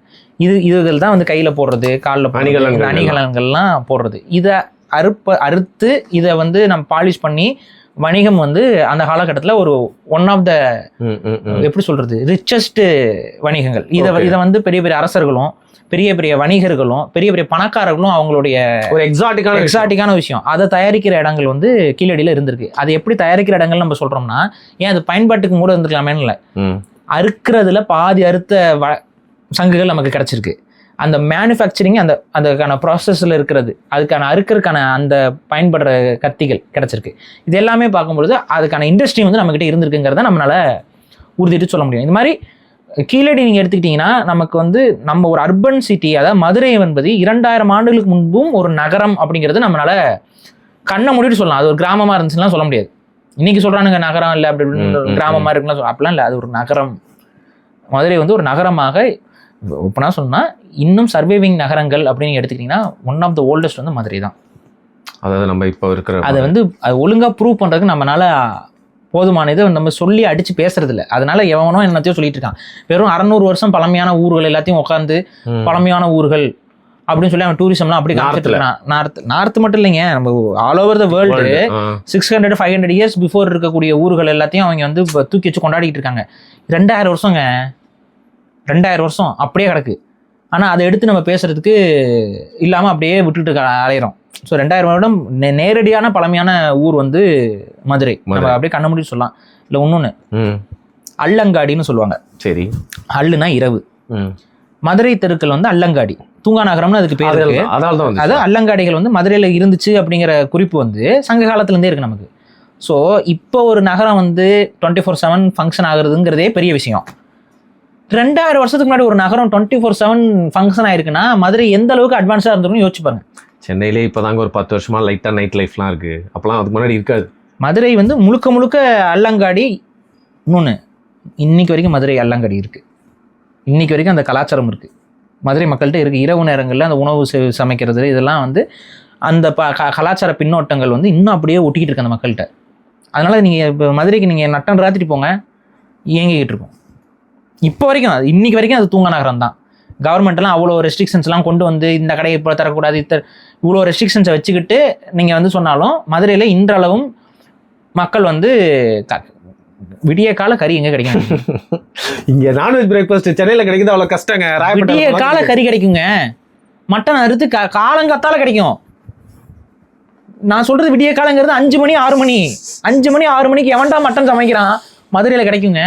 இதுகள் தான் வந்து கையில போடுறது, காலில் போடுறது, அணிகலன்கள்லாம் போடுறது. இதை அறுத்து இதை வந்து நம்ம பாலிஷ் பண்ணி வணிகம் வந்து அந்த காலகட்டத்தில் ஒரு ஒன் ஆஃப் த எப்படி சொல்றது ரிச்சஸ்ட் வணிகங்கள். இதை வந்து பெரிய பெரிய அரசர்களும் பெரிய பெரிய வணிகர்களும் பெரிய பெரிய பணக்காரர்களும் அவங்களுடைய ஒரு எக்ஸாட்டிக்கான விஷயம். அதை தயாரிக்கிற இடங்கள் வந்து கீழடியில் இருந்திருக்கு. அது எப்படி தயாரிக்கிற இடங்கள் நம்ம சொல்றோம்னா ஏன் அது பயன்பாட்டுக்கு கூட இருந்திருக்கலாமேன்னு இல்லை, அறுக்கிறதுல பாதி அறுத்த சங்குகள் நமக்கு கிடைச்சிருக்கு. அந்த மேனுஃபேக்சரிங் அதுக்கான ப்ராசஸில் இருக்கிறது, அதுக்கான அறுக்கிறதுக்கான அந்த பயன்படுற கத்திகள் கிடைச்சிருக்கு. இது எல்லாமே பார்க்கும்பொழுது அதுக்கான இண்டஸ்ட்ரி வந்து நம்மகிட்ட இருந்திருக்குங்கிறத நம்மளால உறுதிட்டு சொல்ல முடியும். இந்த மாதிரி கீழடி நீங்கள் எடுத்துக்கிட்டிங்கன்னா நமக்கு வந்து நம்ம ஒரு அர்பன் சிட்டி, அதாவது மதுரை என்பது 2000 ஆண்டுகளுக்கு முன்பும் ஒரு நகரம் அப்படிங்கிறது நம்மளால கண்ணை மூடிட்டு சொல்லலாம். அது ஒரு கிராமமாக இருந்துச்சுன்னா சொல்ல முடியாது. இன்னைக்கு சொல்கிறானுங்க நகரம் இல்லை அப்படி கிராமமாக இருக்குன்னா அப்படிலாம் இல்லை, அது ஒரு நகரம். மதுரை வந்து ஒரு நகரமாக ஓப்பனாக சொன்னால் இன்னும் சர்வைவிங் நகரங்கள் அப்படின்னு எடுத்துக்கிட்டிங்கன்னா ஒன் ஆஃப் த ஓல்டஸ்ட் வந்து மதுரை தான். அதாவது நம்ம இப்போ இருக்கிற அதை வந்து அது ஒழுங்காக ப்ரூவ் பண்ணுறதுக்கு நம்மளால போதுமான இதை நம்ம சொல்லி அடித்து பேசுறது இல்லை. அதனால எவனோ என்னத்தையும் சொல்லிட்டு இருக்கான். வெறும் 600 வருஷம் பழமையான ஊர்கள் எல்லாத்தையும் உட்காந்து பழமையான ஊர்கள் அப்படின்னு சொல்லி அவன் டூரிசம்லாம் அப்படி காமிச்சிட்டு இருக்கான். நார்த் மட்டும் இல்லைங்க, நம்ம all over the world 600-500 years before இருக்கக்கூடிய ஊர்கள் எல்லாத்தையும் அவங்க வந்து தூக்கி வச்சு கொண்டாடிட்டு இருக்காங்க. 2000 வருஷங்க, 2000 வருஷம் அப்படியே கிடக்கு. ஆனால் அதை எடுத்து நம்ம பேசுறதுக்கு இல்லாமல் அப்படியே விட்டுட்டு அலையிறோம். ஸோ 2000 வருடம் நேரடியான பழமையான ஊர் வந்து மதுரை. நம்ம அப்படியே கண்ண முடிச்சு சொல்லலாம். இல்லை இன்னொன்று அல்லங்காடின்னு சொல்லுவாங்க. சரி, அல்லுனா இரவு. மதுரை தெருக்கள் வந்து அல்லங்காடி, தூங்கா நகரம்னு அதுக்கு பேர் இருக்கு. அதாவது அல்லங்காடிகள் வந்து மதுரையில் இருந்துச்சு அப்படிங்கிற குறிப்பு வந்து சங்க காலத்துலேருந்தே இருக்கு நமக்கு. ஸோ இப்போ ஒரு நகரம் வந்து 24/7 ஃபங்க்ஷன் ஆகுறதுங்கிறதே பெரிய விஷயம். 2000 வருஷத்துக்கு முன்னாடி ஒரு நகரம் 24/7 ஃபங்க்ஷன் ஆயிருக்குன்னா மதுரை எந்த அளவுக்கு அட்வான்ஸாக இருந்திருக்குன்னு யோசிச்சு பாருங்க. சென்னையிலே இப்போதாங்க ஒரு 10 வருஷமா லைட்டாக நைட் லைஃப்லாம் இருக்கு, அப்போலாம் அதுக்கு முன்னாடி இருக்காது. மதுரை வந்து முழுக்க முழுக்க அல்லங்காடி. இன்னொன்று இன்னைக்கு வரைக்கும் மதுரை அல்லங்காடி இருக்கு. இன்னைக்கு வரைக்கும் அந்த கலாச்சாரம் இருக்கு, மதுரை மக்கள்கிட்ட இருக்கு. இரவு நேரங்களில் அந்த உணவு சமைக்கிறது இதெல்லாம் வந்து அந்த கலாச்சார பின்னோட்டங்கள் வந்து இன்னும் அப்படியே ஒட்டிக்கிட்டு இருக்கு அந்த மக்கள்கிட்ட. அதனால நீங்கள் இப்போ மதுரைக்கு நீங்கள் நட்டம் ராத்திரி போங்க, இயங்கிக்கிட்டு இருக்கும். இப்போ வரைக்கும் இன்னைக்கு வரைக்கும் அது தூங்கா நகரம் தான். கவர்மெண்ட்லாம் அவ்வளோ ரெஸ்ட்ரிக்ஷன்ஸ்லாம் கொண்டு வந்து இந்த கடையை இப்போ தரக்கூடாது இவ்வளோ ரெஸ்ட்ரிக்ஷன்ஸை வச்சுக்கிட்டு நீங்கள் வந்து சொன்னாலும் மதுரையில் இன்றளவும் மக்கள் வந்து விடிய கால கறி எங்கே கிடைக்கும்? இங்கே நான்வெஜ் பிரேக்ஃபாஸ்ட் சென்னையில் கிடைக்குது அவ்வளோ கஷ்டங்க. விடிய கால கறி கிடைக்குங்க, மட்டன் அறுத்து காலங்காத்தால கிடைக்கும். நான் சொல்றது விடிய காலங்கிறது 5 மணி 6 மணி 5 மணி 6 மணிக்கு எவன்டா மட்டன் சமைக்கிறான்? மதுரையில் கிடைக்குங்க.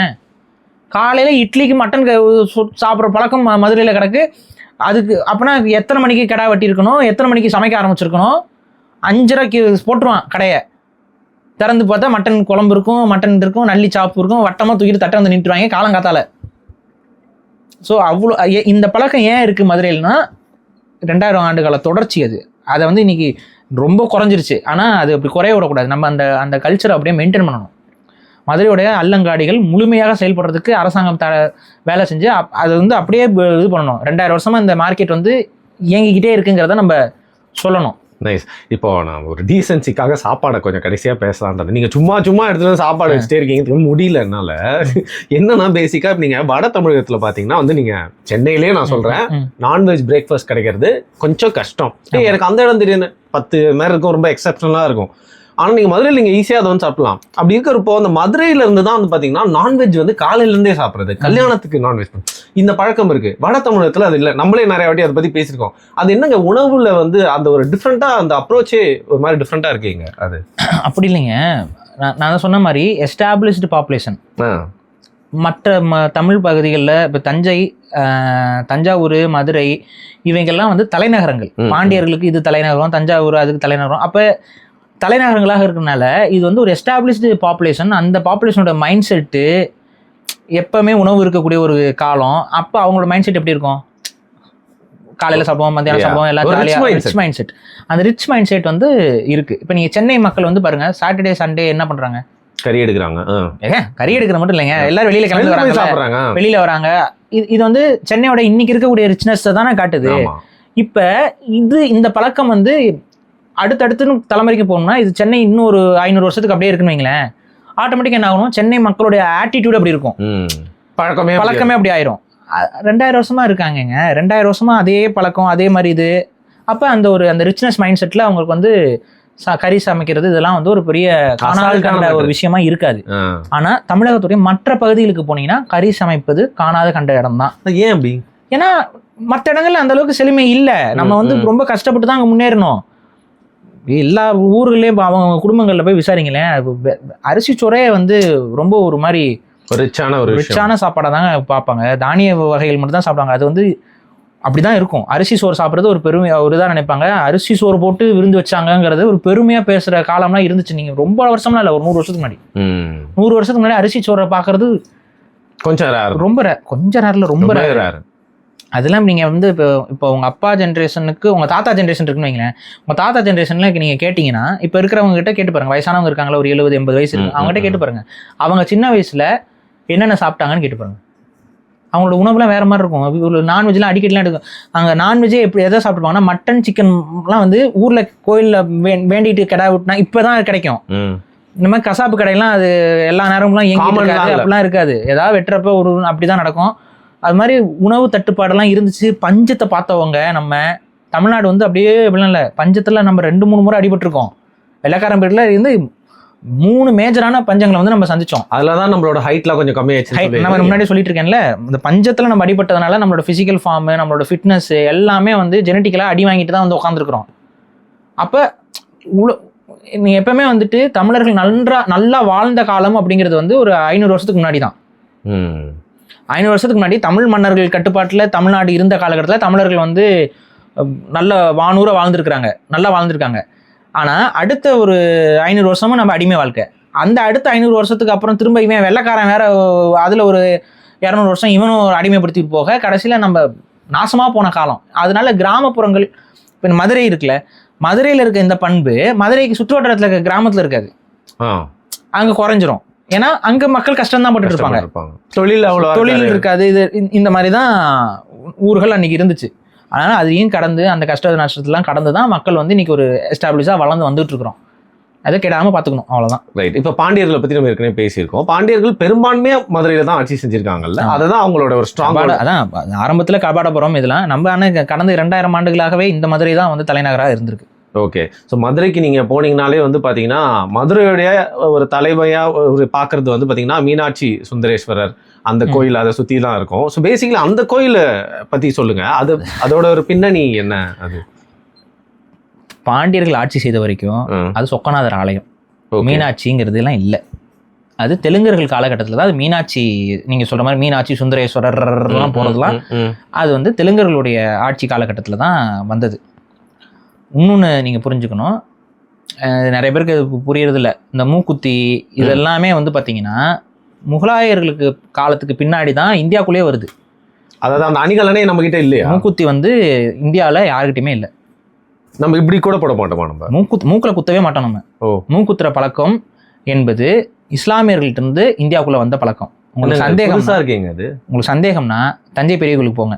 காலையில் இட்லிக்கு மட்டன் சாப்பிட்ற பழக்கம் மதுரையில் கிடக்கு. அதுக்கு அப்படின்னா எத்தனை மணிக்கு கடை வெட்டி இருக்கணும், எத்தனை மணிக்கு சமைக்க ஆரம்பிச்சிருக்கணும்? 5:30க்கு போட்டுருவான் கடையை. திறந்து பார்த்தா மட்டன் குழம்பு இருக்கும், மட்டன் இருக்கும், நல்லி சாப்பு இருக்கும், வட்டமாக தூக்கிட்டு தட்டை வந்து நின்றுவாங்க காலங்காத்தால. ஸோ அவ்வளோ இந்த பழக்கம் ஏன் இருக்குது மதுரையில்னா 2000 ஆண்டு கால தொடர்ச்சி அது. அதை வந்து இன்னைக்கு ரொம்ப குறைஞ்சிருச்சு. ஆனால் அது அப்படி குறைய விடக்கூடாது. நம்ம அந்த கல்ச்சரை அப்படியே மெயின்டைன் பண்ணணும். மதுரையோடைய அல்லங்காடிகள் முழுமையாக செயல்படுறதுக்கு அரசாங்கம் வேலை செஞ்சு அது வந்து அப்படியே இது பண்ணணும். 2000 வருஷமா இந்த மார்க்கெட் வந்து இயங்கிக்கிட்டே இருக்குங்கிறத நம்ம சொல்லணும். நைஸ். இப்போ நான் ஒரு டீசென்சிக்காக சாப்பாடை கொஞ்சம் கடைசியாக பேசலான்றது. நீங்கள் சும்மா எடுத்துகிட்டு சாப்பாடு வச்சுட்டே இருக்கீங்க, முடியல என்னால். என்னன்னா பேசிக்காக இப்போ நீங்கள் வட தமிழகத்தில் பார்த்தீங்கன்னா வந்து நீங்கள் சென்னையிலேயே நான் சொல்கிறேன் நான்வெஜ் பிரேக்ஃபாஸ்ட் கிடைக்கிறது கொஞ்சம் கஷ்டம். எனக்கு அந்த இடம் தெரியும், 10 மேலே இருக்கும், ரொம்ப எக்ஸப்ஷனலாக இருக்கும். ஆனால் நீங்கள் மதுரையில் நீங்கள் ஈஸியாக அதை வந்து சாப்பிடலாம். அப்படி இருக்கிறப்போ அந்த மதுரையில இருந்து தான் வந்து பார்த்தீங்கன்னா நான்வெஜ் வந்து காலையிலேருந்தே சாப்பிட்றது, கல்யாணத்துக்கு நான்வெஜ் இந்த பழக்கம் இருக்குது. வட தமிழகத்தில் அது இல்லை. நம்மளே நிறைய வாட்டி அதை பற்றி பேசியிருக்கோம். அது என்னங்க உணவுல வந்து அந்த ஒரு டிஃப்ரெண்ட்டாக அந்த அப்ரோச்சே ஒரு மாதிரி டிஃப்ரெண்ட்டாக இருக்கீங்க. அது அப்படி இல்லைங்க, நான் சொன்ன மாதிரி எஸ்டாப்ளிஷ்டு பாப்புலேஷன் மற்ற தமிழ் பகுதிகளில் இப்போ தஞ்சை, தஞ்சாவூர், மதுரை இவைங்கெல்லாம் வந்து தலைநகரங்கள். பாண்டியர்களுக்கு இது தலைநகரம், தஞ்சாவூர் அதுக்கு தலைநகரம். அப்போ தலைநகரங்களாக இருக்கிறதுனால இது வந்து ஒரு எஸ்டாப்ளிஷ்டு பாப்புலேஷன். அந்த பாப்புலேஷனோட மைண்ட் செட்டு எப்பவுமே உணவு இருக்கக்கூடிய ஒரு காலம். அப்போ அவங்களோட மைண்ட் செட் எப்படி இருக்கும்? காலையில் சாப்பிடுவோம், மத்தியானம் சாப்பிடுவோம், எல்லாம் ஜாலியாக ரிச் மைண்ட் செட். அந்த ரிச் மைண்ட் செட் வந்து இருக்கு. இப்போ நீங்கள் சென்னை மக்கள் வந்து பாருங்க, சாட்டர்டே சண்டே என்ன பண்றாங்க? கறி எடுக்கிறாங்க. கறி எடுக்கிற மட்டும் இல்லைங்க, எல்லாரும் வெளியில கிளம்பி சாப்பிடுறாங்க, வெளியில வராங்க. இது வந்து சென்னையோட இன்னைக்கு இருக்கக்கூடிய ரிச்னஸ் தானே காட்டுது. இப்ப இந்த பழக்கம் வந்து அடுத்தடுத்து தலைமுறைக்கு போகணும்னா இது சென்னை இன்னும் ஒரு 500 வருஷத்துக்கு அப்படியே இருக்குன்னு வைங்களேன். ஆட்டோமேட்டிக்கா என்ன ஆகணும்? சென்னை மக்களுடைய ஆட்டிடியூட் அப்படி இருக்கும், பழக்கமே அப்படி ஆயிரும். 2000 வருஷமா இருக்காங்கங்க, 2000 வருஷமா அதே பழக்கம், அதே மாதிரி இது. அப்ப அந்த ரிச்னஸ் மைண்ட் செட்ல அவங்களுக்கு வந்து கறி சமைக்கிறது இதெல்லாம் வந்து ஒரு பெரிய காணாத ஒரு விஷயமா இருக்காது. ஆனா தமிழகத்துடைய மற்ற பகுதிகளுக்கு போனீங்கன்னா கறி சமைப்பது காணாத கண்ட இடம் தான். ஏன் அப்படி? ஏன்னா மற்ற இடங்கள்ல அந்த அளவுக்கு செழுமை இல்லை. நம்ம வந்து ரொம்ப கஷ்டப்பட்டு தான் அங்க முன்னேறணும். எல்லா ஊர்களையும் அவங்க குடும்பங்கள்ல போய் விசாரிங்களேன், அரிசி சோறே வந்து ரொம்ப ஒரு மாதிரி ரிச்சான சாப்பாடை தாங்க பார்ப்பாங்க. தானிய வகைகள் மட்டும் தான் சாப்பிடுவாங்க. அது வந்து அப்படிதான் இருக்கும். அரிசி சோறு சாப்பிட்றது ஒரு பெருமையா ஒரு இதாக நினைப்பாங்க. அரிசி சோறு போட்டு விருந்து வச்சாங்கிறது ஒரு பெருமையா பேசுற காலம்லாம் இருந்துச்சு. நீங்க ரொம்ப வருஷம்லாம் இல்லை, ஒரு 100 வருஷத்துக்கு முன்னாடி 100 வருஷத்துக்கு முன்னாடி அரிசி சோறை பார்க்கறது கொஞ்சம் கொஞ்சம் நேரில் ரொம்ப ரேர். அதெல்லாம் நீங்கள் வந்து இப்போ உங்கள் அப்பா ஜென்ரேஷனுக்கு உங்கள் தாத்தா ஜென்ரேஷன் இருக்குன்னு வைங்களேன். உங்கள் தாத்தா ஜென்ரேஷனில் நீங்கள் கேட்டிங்கன்னா இப்போ இருக்கிறவங்க கிட்ட கேட்டு பாருங்க, வயசானவங்க இருக்காங்களா, ஒரு 70-80 வயசு இருக்கு, அவங்ககிட்ட கேட்டு பாருங்க அவங்க சின்ன வயசுல என்னென்ன சாப்பிட்டாங்கன்னு கேட்டு பாருங்க. அவங்களோட உணவுலாம் வேற மாதிரி இருக்கும். ஒரு நான்வெஜ்லாம் அடிக்கடிலாம் எடுக்கும். அங்கே நான்வெஜ்ஜே எப்படி எதை சாப்பிடுவாங்கன்னா மட்டன் சிக்கன்லாம் வந்து ஊரில் கோயிலில் வேண்டிட்டு கிடா விட்டுனா இப்போ தான் கிடைக்கும். இந்த மாதிரி கசாப்பு கடையெல்லாம் அது எல்லா நேரமும் அப்படிலாம் இருக்காது. ஏதாவது வெட்டுறப்ப ஒரு அப்படிதான் நடக்கும். அது மாதிரி உணவு தட்டுப்பாடெல்லாம் இருந்துச்சு. பஞ்சத்தை பார்த்தவங்க நம்ம தமிழ்நாடு வந்து அப்படியே எப்படிலாம் இல்லை, பஞ்சத்தில் நம்ம 2-3 முறை அடிபட்டிருக்கோம். வெள்ளைக்காரன் பேரில் இருந்து 3 மேஜரான பஞ்சங்களை வந்து நம்ம சந்திச்சோம். அதில் தான் நம்மளோட ஹைட்லாம் கொஞ்சம் கம்மியாயிடுச்சு. நம்ம முன்னாடி சொல்லிட்டு இருக்கேன்ல, இந்த பஞ்சத்தில் நம்ம அடிபட்டதுனால நம்மளோட ஃபிசிக்கல் ஃபார்மு, நம்மளோட ஃபிட்னஸ் எல்லாமே வந்து ஜெனட்டிக்கலாக அடி வாங்கிட்டு தான் வந்து உட்காந்துருக்குறோம். அப்போ நீ எப்பவுமே வந்துட்டு தமிழர்கள் நல்லா வாழ்ந்த காலம் அப்படிங்கிறது வந்து ஒரு 500 வருஷத்துக்கு முன்னாடி தான். 500 வருஷத்துக்கு முன்னாடி தமிழ் மன்னர்கள் கட்டுப்பாட்டில் தமிழ்நாடு இருந்த காலகட்டத்தில் தமிழர்கள் வந்து நல்ல வானூர நல்லா வாழ்ந்துருக்காங்க. ஆனால் அடுத்த ஒரு 500 வருஷமும் நம்ம அடிமை வாழ்க்கை. அந்த அடுத்த 500 வருஷத்துக்கு அப்புறம் திரும்ப இவன் வெள்ளைக்காரன் வேற, அதில் ஒரு 200 வருஷம் இவனும் அடிமைப்படுத்திட்டு போக கடைசியில் நம்ம நாசமாக போன காலம். அதனால கிராமப்புறங்கள் இப்போ மதுரை இருக்குல்ல, மதுரையில் இருக்க இந்த பண்பு மதுரைக்கு சுற்று வட்டாரத்தில் இருக்க கிராமத்தில் இருக்காது, அங்கே குறைஞ்சிரும். ஏன்னா அங்க மக்கள் கஷ்டம் தான் பட்டு இருப்பாங்க, தொழில் இருக்காது. இது இந்த மாதிரி தான் ஊர்கள் அன்னைக்கு இருந்துச்சு. அதனால அதையும் கடந்து அந்த கஷ்ட நஷ்டத்தெல்லாம் கடந்து தான் மக்கள் வந்து இன்னைக்கு ஒரு எஸ்டாப்ளிஷா வளர்ந்து வந்துட்டு இருக்கிறோம். அதை கெடாம பாத்துக்கணும், அவ்வளவுதான். ரைட். இப்ப பாண்டியர்களை பத்தி நம்ம ஏற்கனவே பேசியிருக்கோம். பாண்டியர்கள் பெரும்பான்மையா மதுரையில தான் ஆட்சி செஞ்சிருக்காங்கல்ல, அதுதான் அவங்களோட ஒரு ஸ்ட்ராங். அதான் ஆரம்பத்துல கபாடபுரம் இதெல்லாம் நம்ம ஆனா கடந்த 2000 ஆண்டுகளாகவே இந்த மதுரை தான் வந்து தலைநகராக இருந்திருக்கு. ஓகே. ஸோ மதுரைக்கு நீங்கள் போனீங்கனாலே வந்து பார்த்தீங்கன்னா மதுரையுடைய ஒரு தலைமையாக ஒரு பார்க்குறது வந்து பார்த்தீங்கன்னா மீனாட்சி சுந்தரேஸ்வரர் அந்த கோயில், அதை சுற்றி தான் இருக்கும். ஸோ பேசிக்கலி அந்த கோயிலை பற்றி சொல்லுங்கள். அதோட ஒரு பின்னணி என்ன? அது பாண்டியர்கள் ஆட்சி செய்த வரைக்கும் அது சொக்கநாதர் ஆலயம், மீனாட்சிங்கிறதுலாம் இல்லை. அது தெலுங்கர்கள் காலகட்டத்தில் தான் அது மீனாட்சி, நீங்கள் சொல்கிற மாதிரி மீனாட்சி சுந்தரேஸ்வரர்லாம் போகிறதுலாம் அது வந்து தெலுங்கர்களுடைய ஆட்சி காலகட்டத்தில் தான் வந்தது. இன்னொன்று நீங்கள் புரிஞ்சுக்கணும், நிறைய பேருக்கு அது புரியறதில்ல. இந்த மூக்குத்தி இதெல்லாமே வந்து பார்த்தீங்கன்னா முகலாயர்களுக்கு காலத்துக்கு பின்னாடி தான் இந்தியாவுக்குள்ளேயே வருது. அதாவது அந்த அணிகலனே நம்மகிட்ட இல்லையா? மூக்குத்தி வந்து இந்தியாவில் யாருக்கிட்டையுமே இல்லை. நம்ம இப்படி கூட போட மாட்டோமா? நம்ம மூக்கில் குத்தவே மாட்டோம். நம்ம மூக்குத்துற பழக்கம் என்பது இஸ்லாமியர்கள்ட்ட இருந்து இந்தியாவுக்குள்ளே வந்த பழக்கம். உங்களுக்கு சந்தேகம் இருக்கீங்க, அது உங்களுக்கு சந்தேகம்னா தஞ்சை பெரிய கோயிலுக்கு போங்க.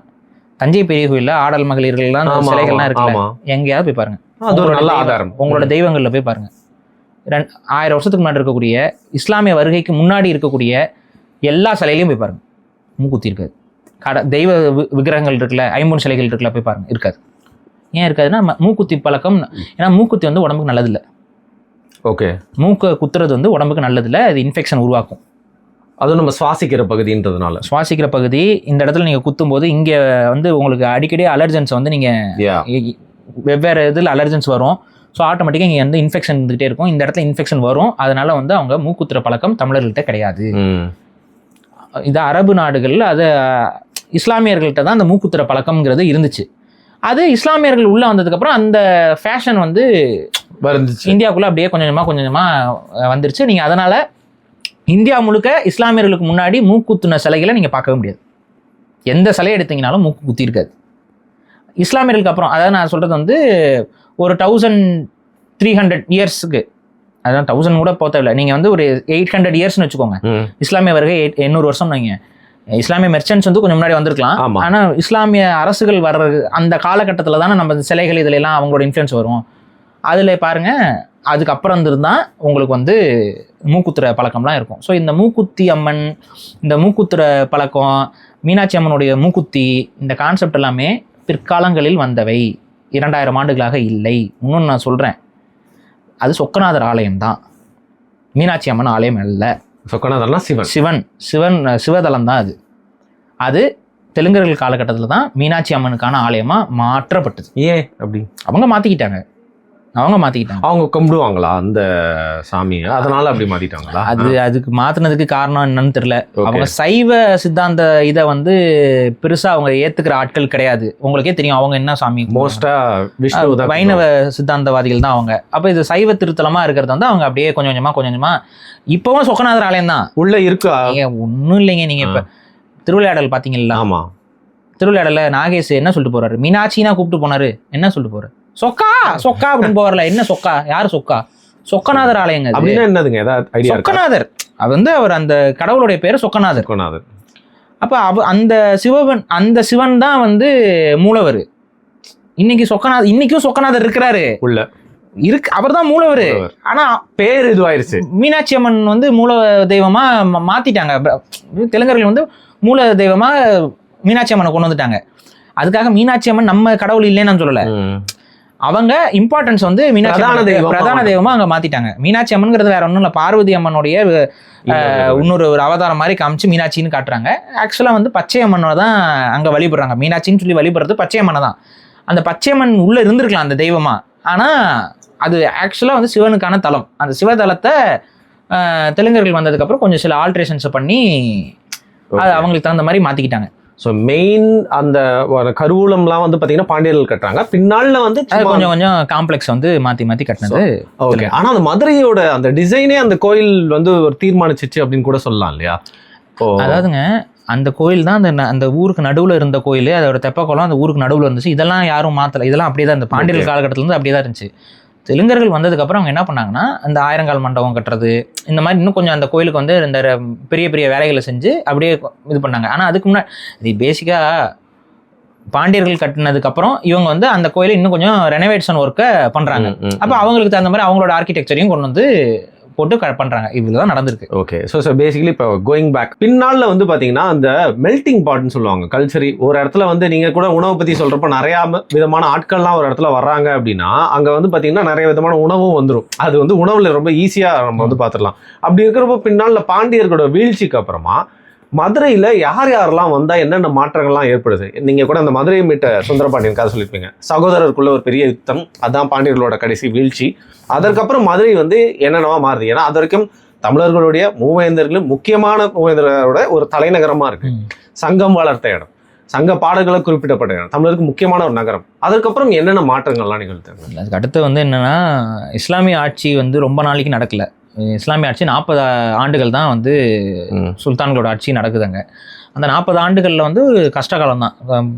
தஞ்சை பெரிய கோயில்ல ஆடல் மகளிர்கள்லாம் சிலைகள்லாம் இருக்குல்ல, எங்கேயாவது போய் பாருங்க. அது ஒரு நல்ல ஆதாரம். உங்களோட தெய்வங்கள்ல போய் பாருங்க. 1000 வருஷத்துக்கு முன்னாடி இருக்கக்கூடிய இஸ்லாமிய வருகைக்கு முன்னாடி இருக்கக்கூடிய எல்லா சிலையிலையும் போய் பாருங்க, மூக்குத்தி இருக்காது. தெய்வ விக்கிரகங்கள் இருக்குல்ல, 50 சிலைகள் இருக்குல்ல, போய் பாருங்க, இருக்காது. ஏன் இருக்காதுன்னா மூக்குத்தி பழக்கம். ஏன்னா மூக்குத்தி வந்து உடம்புக்கு நல்லதில்லை. ஓகே. மூக்கை குத்துறது வந்து உடம்புக்கு நல்லதில்லை, அது இன்ஃபெக்ஷன் உருவாக்கும். அதுவும் நம்ம சுவாசிக்கிற பகுதின்றதுனால, சுவாசிக்கிற பகுதி இந்த இடத்துல நீங்கள் குத்தும்போது இங்கே வந்து உங்களுக்கு அடிக்கடி அலர்ஜன்ஸ் வந்து நீங்கள் வெவ்வேறு இதில் அலர்ஜன்ஸ் வரும். ஸோ ஆட்டோமேட்டிக்காக இங்கே வந்து இன்ஃபெக்ஷன் இருந்துகிட்டே இருக்கும். இந்த இடத்துல இன்ஃபெக்ஷன் வரும். அதனால வந்து அவங்க மூக்குத்துற பழக்கம் தமிழர்கள்ட்ட கிடையாது. இது அரபு நாடுகளில் அது இஸ்லாமியர்கள்ட்ட தான் அந்த மூக்குத்துற பழக்கம்ங்கிறது இருந்துச்சு. அது இஸ்லாமியர்கள் உள்ளே வந்ததுக்கப்புறம் அந்த ஃபேஷன் வந்து வந்துச்சு இந்தியாவுக்குள்ளே அப்படியே கொஞ்சம் கொஞ்சமாக வந்துருச்சு. நீங்கள் அதனால் இந்தியா முழுக்க இஸ்லாமியர்களுக்கு முன்னாடி மூக்குத்துன சிலைகளை நீங்கள் பார்க்கவே முடியாது. எந்த சிலையை எடுத்தீங்கனாலும் மூக்கு குத்தி இருக்காது. இஸ்லாமியர்களுக்கு அப்புறம், அதாவது நான் சொல்கிறது வந்து ஒரு 1300 இயர்ஸுக்கு, அதான் 1000 கூட போத்தவில்லை, நீங்கள் வந்து ஒரு 800 இயர்ஸ்னு வச்சுக்கோங்க. இஸ்லாமிய வருகை 800 வருஷம். நீங்கள் இஸ்லாமிய மெர்ச்சன்ட்ஸ் வந்து கொஞ்சம் முன்னாடி வந்திருக்கலாம். ஆனால் இஸ்லாமிய அரசுகள் வர்றது அந்த காலகட்டத்தில் தானே நம்ம சிலைகள் இதில் எல்லாம் அவங்களோட இன்ஃப்ளூயன்ஸ் வரும். அதில் பாருங்கள், அதுக்கப்புறம் இருந்துதான் உங்களுக்கு வந்து மூக்குத்துற பழக்கம்லாம் இருக்கும். ஸோ இந்த மூக்குத்தி அம்மன், இந்த மூக்குத்துற பழக்கம், மீனாட்சி அம்மனுடைய மூக்குத்தி, இந்த கான்செப்ட் எல்லாமே பிற்காலங்களில் வந்தவை, 2000 ஆண்டுகளாக இல்லை. இன்னொன்று நான் சொல்கிறேன், அது சொக்கநாதர் ஆலயம்தான், மீனாட்சி அம்மன் ஆலயம் அல்ல. சொக்கநாதர்னா சிவதலம் தான். அது தெலுங்கர்கள் காலகட்டத்தில் தான் மீனாட்சி அம்மனுக்கான ஆலயமாக மாற்றப்பட்டது. ஏன் அப்படி? அவங்க மாற்றிக்கிட்டாங்க. அவங்க கும்பிடுவாங்களா அந்த சாமியை, அதனால அப்படி மாத்திட்டாங்களா? அதுக்கு மாத்தினதுக்கு காரணம் என்னன்னு தெரியல. அவங்க சைவ சித்தாந்த இதை வந்து பெருசா அவங்க ஏத்துக்கிற ஆட்கள் கிடையாது. உங்களுக்கே தெரியும் அவங்க என்ன சாமி, மோஸ்டா விஷ்ணு வைணவ சித்தாந்தவாதிகள் தான் அவங்க. அப்ப இது சைவ திருத்தலமா இருக்கிறது வந்து அவங்க அப்படியே கொஞ்சம் கொஞ்சமா இப்பவும் சொக்கநாதர் ஆலயம் தான் உள்ள இருக்கா. ஒன்றும் இல்லைங்க, நீங்க இப்ப திருவிளையாடல் பாத்தீங்களா? ஆமா, திருவிளையாடல நாகேஷ் என்ன சொல்லிட்டு போறாரு, மீனாட்சினா கூப்பிட்டு போனாரு, என்ன சொல்லிட்டு போறாரு, சொக்கா அப்படின்னு போறல. என்ன சொக்கா? யாரு சொக்கா? சொக்கநாதர் ஆலயங்க. அப்படின்னா என்னதுங்க, ஏதாவது ஐடியா? சொக்கநாதர் அவர் அந்த கடவுளுடைய பேரு சொக்கநாதர். அப்ப அந்த சிவன் தான் வந்து மூலவர். இன்னைக்கும் சொக்கநாதர் இருக்கிறாரு உள்ள இருக்கு, அவர் தான் மூலவர். ஆனா பேர் இதுவாயிருச்சு. மீனாட்சி அம்மன் வந்து மூல தெய்வமா மாத்திட்டாங்க. தெலுங்கர்கள் வந்து மூல தெய்வமா மீனாட்சி அம்மனை கொண்டு வந்துட்டாங்க. அதுக்காக மீனாட்சி அம்மன் நம்ம கடவுள் இல்லைன்னு நான் சொல்லல. அவங்க இம்பார்ட்டன்ஸ் வந்து பிரதான தெய்வமா அங்க மாத்திட்டாங்க. மீனாட்சி அம்மன்ங்கிறது வேற ஒன்றும் இல்லை, பார்வதி அம்மனுடைய இன்னொரு அவதாரம் மாதிரி காமிச்சு மீனாட்சின்னு காட்டுறாங்க. ஆக்சுவலா வந்து பச்சையம்மனை தான் அங்க வழிபடுறாங்க. மீனாட்சின்னு சொல்லி வழிபடுறது பச்சையம்மனை தான். அந்த பச்சையம்மன் உள்ள இருந்திருக்கலாம் அந்த தெய்வமா, ஆனா அது ஆக்சுவலா வந்து சிவனுக்கான தலம். அந்த சிவதலத்தை தெலுங்கர்கள் வந்ததுக்கு அப்புறம் கொஞ்சம் சில ஆல்ட்ரேஷன்ஸ் பண்ணி அவங்களுக்கு தகுந்த மாதிரி மாத்திக்கிட்டாங்க. ஸோ மெயின் அந்த கருவூலம்லாம் வந்து பார்த்தீங்கன்னா பாண்டியர்கள் கட்டுறாங்க. பின்னால வந்து கொஞ்சம் காம்ப்ளெக்ஸ் வந்து மாற்றி கட்டினது. ஓகே, ஆனால் அந்த மதுரையோட அந்த டிசைனே அந்த கோயில் வந்து ஒரு தீர்மானிச்சிச்சு அப்படின்னு கூட சொல்லலாம் இல்லையா? அதாவதுங்க, அந்த கோயில் தான் அந்த ஊருக்கு நடுவில் இருந்த கோயில், அதோட தெப்பக்குளம் அந்த ஊருக்கு நடுவில் இருந்துச்சு. இதெல்லாம் யாரும் மாற்றலை, இதெல்லாம் அப்படியே தான் இந்த பாண்டியர்கள் காலகட்டத்தில் அப்படியே தான் இருந்துச்சு. தெலுங்கர்கள் வந்ததுக்கப்புறம் அவங்க என்ன பண்ணாங்கன்னா, அந்த ஆயிரங்கால் மண்டபம் கட்டுறது, இந்த மாதிரி இன்னும் கொஞ்சம் அந்த கோயிலுக்கு வந்து இந்த பெரிய பெரிய வேலைகளை செஞ்சு அப்படியே இது பண்ணாங்க. ஆனால் அதுக்கு முன்னாடி இது பேசிக்காக பாண்டியர்கள் கட்டினதுக்கப்புறம் இவங்க வந்து அந்த கோயிலை இன்னும் கொஞ்சம் ரெனோவேஷன் ஒர்க்கை பண்ணுறாங்க. அப்போ அவங்களுக்கு தகுந்த மாதிரி அவங்களோட ஆர்கிடெக்சரையும் கொண்டு வந்து போட்டு பண்ணுறாங்க. இதுதான் நடந்திருக்கு. ஓகே, ஸோ பேசிக்கலி இப்போ கோயிங் பேக், பின்னால வந்து பார்த்தீங்கன்னா அந்த மெல்டிங் பாட்னு சொல்லுவாங்க. கல்ச்சரி ஒரு இடத்துல வந்து நீங்கள் கூட உணவை பற்றி சொல்கிறப்ப நிறையா விதமான ஆட்கள்லாம் ஒரு இடத்துல வர்றாங்க அப்படின்னா அங்கே வந்து பார்த்தீங்கன்னா நிறைய விதமான உணவும் வந்துடும். அது வந்து உணவில் ரொம்ப ஈஸியாக நம்ம வந்து பார்த்துடலாம். அப்படி இருக்கிறப்ப பின்னால் பாண்டியர்களோட வீழ்ச்சிக்கு அப்புறமா மதுரையில் யார் யாரெல்லாம் வந்தால் என்னென்ன மாற்றங்கள்லாம் ஏற்படுது? நீங்கள் கூட அந்த மதுரை மீட்ட சுந்தரபாண்டியன் கதை சொல்லியிருப்பீங்க. சகோதரருக்குள்ள ஒரு பெரிய யுத்தம், அதுதான் பாண்டியர்களோட கடைசி வீழ்ச்சி. அதற்கப்புறம் மதுரை வந்து என்னென்னவா மாறுது? ஏன்னா அது வரைக்கும் தமிழர்களுடைய மூவேந்தர்களும் முக்கியமான மூவேந்தரோட ஒரு தலைநகரமாக இருக்கு. சங்கம் வளர்த்த இடம், சங்க பாடல்களை குறிப்பிடப்பட்ட இடம், தமிழருக்கு முக்கியமான ஒரு நகரம். அதற்கப்புறம் என்னென்ன மாற்றங்கள்லாம் நிகழ்த்தாங்க? அதுக்கு அடுத்து வந்து என்னென்னா, இஸ்லாமிய ஆட்சி வந்து ரொம்ப நாளைக்கு நடக்கலை. இஸ்லாமிய ஆட்சி 40 ஆண்டுகள் தான் வந்து சுல்தான்களோட ஆட்சி நடக்குதுங்க. அந்த 40 ஆண்டுகளில் வந்து கஷ்டகாலம் தான்.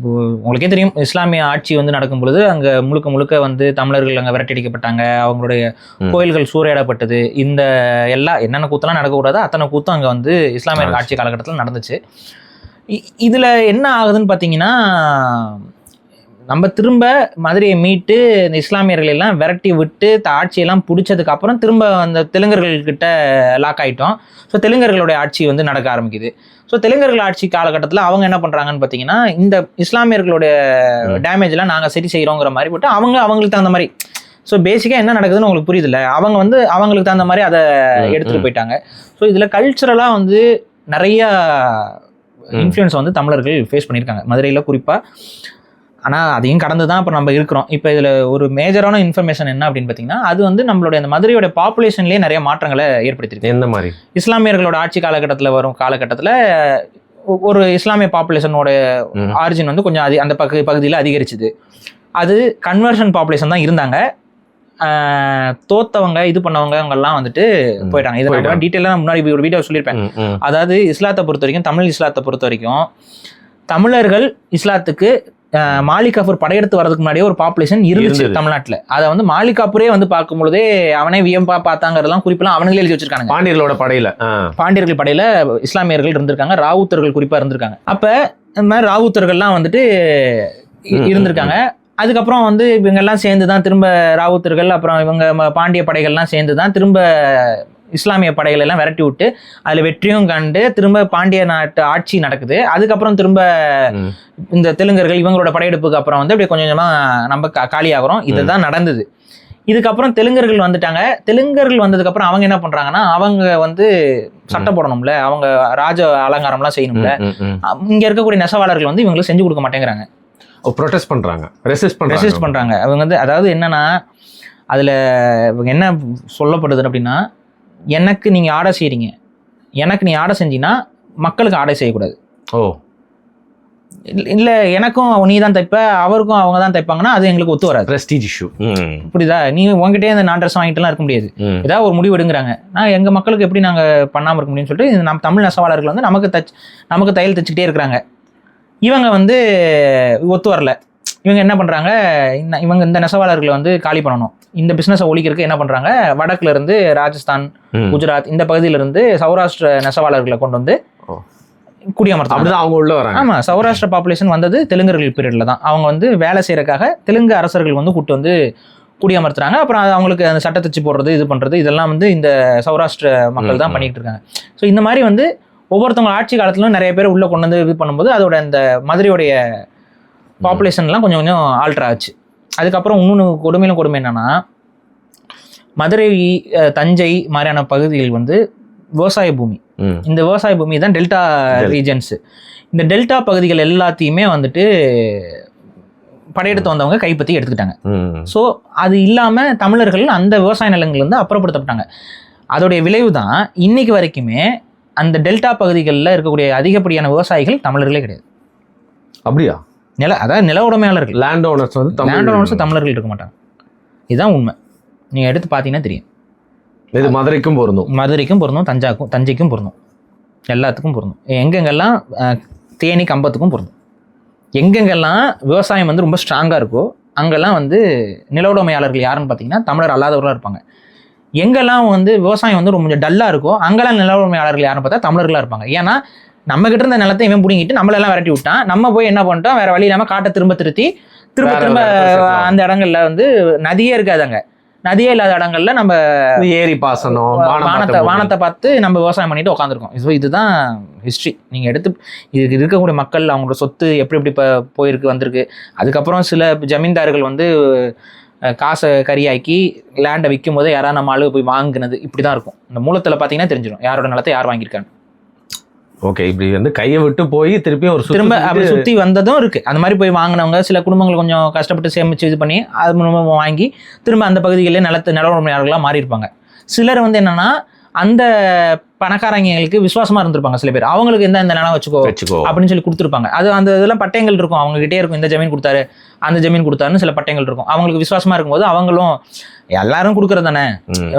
உங்களுக்கே தெரியும், இஸ்லாமிய ஆட்சி வந்து நடக்கும் பொழுது அங்கே முழுக்க வந்து தமிழர்கள் அங்கே விரட்டடிக்கப்பட்டாங்க, அவங்களுடைய கோயில்கள் சூறையாடப்பட்டது. இந்த என்னென்ன கூத்தெல்லாம் நடக்கக்கூடாது அத்தனை கூத்தும் அங்கே வந்து இஸ்லாமிய ஆட்சி காலகட்டத்தில் நடந்துச்சு. இதில் என்ன ஆகுதுன்னு பார்த்தீங்கன்னா, நம்ம திரும்ப மதுரையை மீட்டு இந்த இஸ்லாமியர்கள் எல்லாம் விரட்டி விட்டு ஆட்சியெல்லாம் பிடிச்சதுக்கு அப்புறம் திரும்ப அந்த தெலுங்கர்கள்கிட்ட லாக் ஆகிட்டோம். ஸோ தெலுங்கர்களுடைய ஆட்சி வந்து நடக்க ஆரம்பிக்குது. ஸோ தெலுங்கர்கள் ஆட்சி காலகட்டத்தில் அவங்க என்ன பண்ணுறாங்கன்னு பார்த்தீங்கன்னா, இந்த இஸ்லாமியர்களுடைய டேமேஜ்லாம் நாங்கள் சரி செய்கிறோங்கிற மாதிரி போட்டு அவங்களுக்கு தகுந்த மாதிரி. ஸோ பேசிக்காக என்ன நடக்குதுன்னு உங்களுக்கு புரியுதில்ல, அவங்க வந்து அவங்களுக்கு தகுந்த மாதிரி அதை எடுத்துகிட்டு போயிட்டாங்க. ஸோ இதில் கல்ச்சுரலாக வந்து நிறையா இன்ஃப்ளூயன்ஸ் வந்து தமிழர்கள் ஃபேஸ் பண்ணியிருக்காங்க மதுரையில் குறிப்பாக. ஆனால் அதையும் கடந்து தான் இப்போ நம்ம இருக்கிறோம். இப்போ இதில் ஒரு மேஜரான இன்ஃபர்மேஷன் என்ன அப்படின்னு பார்த்தீங்கன்னா, அது வந்து நம்மளுடைய அந்த மதுரையோட பாப்புலேஷன்லேயே நிறைய மாற்றங்களை ஏற்படுத்தியிருக்கு. எந்த மாதிரி? இஸ்லாமியர்களோட ஆட்சி காலகட்டத்தில் வரும் காலகட்டத்தில் ஒரு இஸ்லாமிய பாப்புலேஷனோட ஆரிஜின் வந்து கொஞ்சம் அந்த பகுதியில் அதிகரிச்சுது. அது கன்வர்ஷன் பாப்புலேஷன் தான் இருந்தாங்க. தோத்தவங்க இது பண்ணவங்க அவங்கெல்லாம் வந்துட்டு போயிட்டாங்க. இதை நான் டீட்டெயிலாக முன்னாடி ஒரு வீடியோ சொல்லியிருப்பேன். அதாவது இஸ்லாத்தை பொறுத்த வரைக்கும், தமிழ் இஸ்லாத்தை பொறுத்த வரைக்கும், தமிழர்கள் இஸ்லாத்துக்கு மாலிக் கஃபூர் படையெடுத்து வரதுக்கு முன்னாடியே ஒரு பாப்புலேஷன் இருந்துச்சு தமிழ்நாட்டில். அதை வந்து மாலிக் கஃபூரே வந்து பார்க்கும்பொழுதே அவனே வியம்பா பார்த்தாங்கிறதெல்லாம் குறிப்பெல்லாம் அவங்களே எழுதி வச்சிருக்காங்க. பாண்டியர்கள் படையில இஸ்லாமியர்கள் இருந்திருக்காங்க, ராவுத்தர்கள் குறிப்பா இருந்திருக்காங்க. அப்ப இந்த மாதிரி ராவுத்தர்கள்லாம் வந்துட்டு இருந்திருக்காங்க. அதுக்கப்புறம் வந்து இவங்கெல்லாம் சேர்ந்து தான் திரும்ப ராவுத்தர்கள், அப்புறம் இவங்க பாண்டிய படைகள்லாம் சேர்ந்து தான் திரும்ப இஸ்லாமிய படைகள் எல்லாம் விரட்டி விட்டு அதில் வெற்றியும் கண்டு திரும்ப பாண்டிய நாட்டு ஆட்சி நடக்குது. அதுக்கப்புறம் திரும்ப இந்த தெலுங்கர்கள் இவங்களோட படையெடுப்புக்கு அப்புறம் வந்து அப்படியே கொஞ்சம் கொஞ்சமாக நம்ம காலியாகிறோம். இதுதான் நடந்தது. இதுக்கப்புறம் தெலுங்கர்கள் வந்துட்டாங்க. தெலுங்கர்கள் வந்ததுக்கப்புறம் அவங்க என்ன பண்ணுறாங்கன்னா, அவங்க வந்து சட்டை போடணும்ல, அவங்க ராஜ அலங்காரம்லாம் செய்யணும்ல. இங்கே இருக்கக்கூடிய நெசவாளர்கள் வந்து இவங்களுக்கு செஞ்சு கொடுக்க மாட்டேங்கிறாங்க. ப்ரொடெஸ்ட் பண்ணுறாங்க, ரெசிஸ்ட் பண்ணுறாங்க. அவங்க வந்து அதாவது என்னன்னா, அதில் என்ன சொல்லப்படுது அப்படின்னா, எனக்கு நீங்கள் ஆர்டர் செய்கிறீங்க, எனக்கு நீ ஆர்டர் செஞ்சீங்கன்னா மக்களுக்கு ஆர்டர் செய்யக்கூடாது. இல்லை எனக்கும் நீ தான் தைப்ப, அவருக்கும் அவங்க தான் தைப்பாங்கன்னா அது எங்களுக்கு ஒத்து வராது. Prestige issue. புரியுதா? நீ உங்ககிட்டே இந்த நான் ட்ரெஸ் வாங்கிட்டுலாம் இருக்க முடியாது. ஏதாவது ஒரு முடிவு எடுங்கிறாங்க. நான் எங்கள் மக்களுக்கு எப்படி நாங்கள் பண்ணாமல் இருக்க முடியும்னு சொல்லிட்டு நம்ம தமிழ் நெசவாளர்கள் வந்து நமக்கு தையல் தைச்சிக்கிட்டே இருக்கிறாங்க. இவங்க வந்து ஒத்து வரல. இவங்க என்ன பண்ணுறாங்க, இவங்க இந்த நெசவாளர்களை வந்து காலி பண்ணணும், இந்த பிஸ்னஸை ஒழிக்கிறதுக்கு என்ன பண்ணுறாங்க, வடக்குல இருந்து ராஜஸ்தான், குஜராத் இந்த பகுதியிலிருந்து சௌராஷ்டிர நெசவாளர்களை கொண்டு வந்து குடியமர்த்தாங்க. அவங்க உள்ள வராங்க. ஆமாம், சௌராஷ்டிர பாப்புலேஷன் வந்தது தெலுங்கர்கள் பீரியடில் தான். அவங்க வந்து வேலை செய்யறதுக்காக தெலுங்கு அரசர்கள் வந்து கூட்டு வந்து குடியமர்த்துறாங்க. அப்புறம் அவங்களுக்கு அந்த சட்டை தச்சு போடுறது, இது பண்ணுறது, இதெல்லாம் வந்து இந்த சௌராஷ்டிர மக்கள் தான் பண்ணிக்கிட்டு இருக்காங்க. ஸோ இந்த மாதிரி வந்து ஒவ்வொருத்தவங்க ஆட்சி காலத்திலும் நிறைய பேர் உள்ளே கொண்டு வந்து இது பண்ணும்போது அதோட இந்த மதுரையோடைய பாப்புலேஷன்லாம் கொஞ்சம் கொஞ்சம் ஆல்டர் ஆச்சு. அதுக்கப்புறம் இன்னொன்று கொடுமை என்னன்னா, மதுரை, தஞ்சை மாதிரியான பகுதிகள் வந்து விவசாய பூமி. இந்த விவசாய பூமி தான் டெல்டா ரீஜன்ஸ். இந்த டெல்டா பகுதிகள் எல்லாத்தையுமே வந்துட்டு படையெடுத்து வந்தவங்க கைப்பற்றி எடுத்துக்கிட்டாங்க. ஸோ அது இல்லாமல் தமிழர்கள் அந்த விவசாய நிலங்கள்லேருந்து அப்புறப்படுத்தப்பட்டாங்க. அதோடைய விளைவு தான் இன்னைக்கு வரைக்குமே அந்த டெல்டா பகுதிகளில் இருக்கக்கூடிய அதிகப்படியான விவசாயிகள் தமிழர்களே கிடையாது. அப்படியா? அதாவது நில உடைமையாளர்கள், லேண்ட் ஓனர்ஸ் வந்து தமிழர்கள் இருக்க மாட்டாங்க. இதுதான் உண்மை. நீங்கள் எடுத்து பார்த்தீங்கன்னா தெரியும். இது மதுரைக்கும் பொருந்தும், தஞ்சைக்கும் பொருந்தும், எல்லாத்துக்கும் பொருந்தும். எங்கெங்கெல்லாம் தேனி கம்பத்துக்கும் பொருந்தும். எங்கெங்கெல்லாம் விவசாயம் வந்து ரொம்ப ஸ்ட்ராங்காக இருக்கோ அங்கெல்லாம் வந்து நில உடைமையாளர்கள் யாருன்னு பார்த்தீங்கன்னா தமிழர் அல்லாதவர்களாக இருப்பாங்க. எங்கெல்லாம் வந்து விவசாயம் வந்து ரொம்ப டல்லாக இருக்கோ அங்கெல்லாம் நில உடைமையாளர்கள் யாருன்னு பார்த்தா தமிழர்களாக இருப்பாங்க. ஏன்னா நம்ம கிட்ட இருந்த நிலத்தை இவன் பிடிங்கிட்டு நம்மளெல்லாம் விரட்டி விட்டான். நம்ம போய் என்ன பண்ணிட்டோம், வேற வழி இல்லாமல் காட்டை திரும்ப அந்த இடங்கள்ல வந்து நதியே இருக்காதாங்க. நதியே இல்லாத இடங்கள்ல நம்ம ஏரி பாசனம், வானத்தை பார்த்து நம்ம விவசாயம் பண்ணிட்டு உட்காந்துருக்கோம். இதுதான் ஹிஸ்ட்ரி. நீங்கள் எடுத்து இதுக்கு இருக்கக்கூடிய மக்கள் அவங்களோட சொத்து எப்படி போயிருக்கு வந்திருக்கு. அதுக்கப்புறம் சில ஜமீன்தார்கள் வந்து காசை கரியாக்கி லேண்டை விற்கும் போது யாராவது நம்ம ஆளு போய் வாங்கினது இப்படி தான் இருக்கும். இந்த மூலத்தில் பார்த்தீங்கன்னா தெரிஞ்சிடும் யாரோட நிலத்தை யார் வாங்கியிருக்காங்க. ஓகே, இப்படி வந்து கையை விட்டு போய் திருப்பியும் திரும்ப அப்படி சுற்றி வந்ததும் இருக்குது. அந்த மாதிரி போய் வாங்கினவங்க சில குடும்பங்கள் கொஞ்சம் கஷ்டப்பட்டு சேமித்து இது பண்ணி அது மூலமாக வாங்கி திரும்ப அந்த பகுதிகளிலே நில உடைமையாளர்களாக மாறியிருப்பாங்க. சிலர் வந்து என்னென்னா அந்த பணக்காரங்களுக்கு விசுவாசமாக இருந்திருப்பாங்க. சில பேர் அவங்களுக்கு இந்த நிலம் வச்சுக்கோ அப்படின்னு சொல்லி கொடுத்துருப்பாங்க. அது அந்த இதெல்லாம் பட்டயங்கள் இருக்கும், அவங்ககிட்டே இருக்கும். இந்த ஜமீன் கொடுத்தாரு, அந்த ஜமீன் கொடுத்தாருன்னு சில பட்டயங்கள் இருக்கும். அவங்களுக்கு விசுவாசமாக இருக்கும்போது அவங்களும் எல்லாரும் கொடுக்குறது தானே,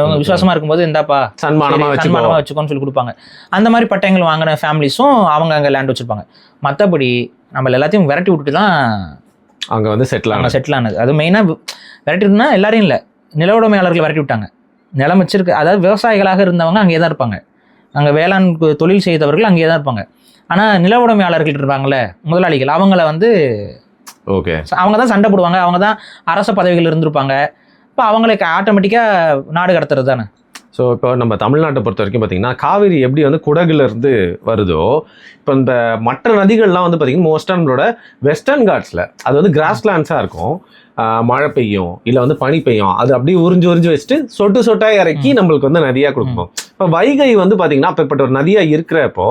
அவங்க விசுவாசமா இருக்கும்போது இந்தாப்பா சன்மானமா வச்சுக்கோன்னு சொல்லி கொடுப்பாங்க. அந்த மாதிரி பட்டயங்கள் வாங்கின ஃபேமிலிஸும் அவங்க அங்கே லேண்ட் வச்சிருப்பாங்க. மற்றபடி நம்ம எல்லாத்தையும் விரட்டி விட்டுட்டு தான் அங்கே வந்து செட்டில் ஆனது. அது மெயினாக விரட்டிட்டுனா எல்லாரையும் இல்லை, நில உடைமையாளர்கள் விரட்டி விட்டாங்க. நிலம் வச்சிருக்கு, அதாவது விவசாயிகளாக இருந்தவங்க அங்கே தான் இருப்பாங்க, அங்கே வேளாண் தொழில் செய்தவர்கள் அங்கே தான் இருப்பாங்க. ஆனால் நில உடைமையாளர்கள் இருப்பாங்கள்ல, முதலாளிகள், அவங்கள வந்து ஓகே அவங்க தான் சண்டை போடுவாங்க, அவங்க தான் அரச பதவிகள் இருந்திருப்பாங்க. இப்போ அவங்களுக்கு ஆட்டோமேட்டிக்காக நாடு கடத்துறது தானே. ஸோ இப்போ நம்ம தமிழ்நாட்டை பொறுத்த வரைக்கும் பார்த்தீங்கன்னா காவிரி எப்படி வந்து குடகுலேருந்து வருதோ, இப்போ இந்த மற்ற நதிகள்லாம் வந்து பார்த்தீங்கன்னா மோஸ்ட்டாக நம்மளோட வெஸ்டர்ன் காட்ஸில் அது வந்து கிராஸ்லேண்ட்ஸாக இருக்கும். மழை பெய்யும் இல்லை வந்து பனி பெய்யும், அது அப்படியே உறிஞ்சு வச்சுட்டு சொட்டாக இறக்கி நம்மளுக்கு வந்து நதியாக கொடுக்கும். இப்போ வைகை வந்து பார்த்தீங்கன்னா அப்பேற்பட்ட ஒரு நதியாக இருக்கிறப்போ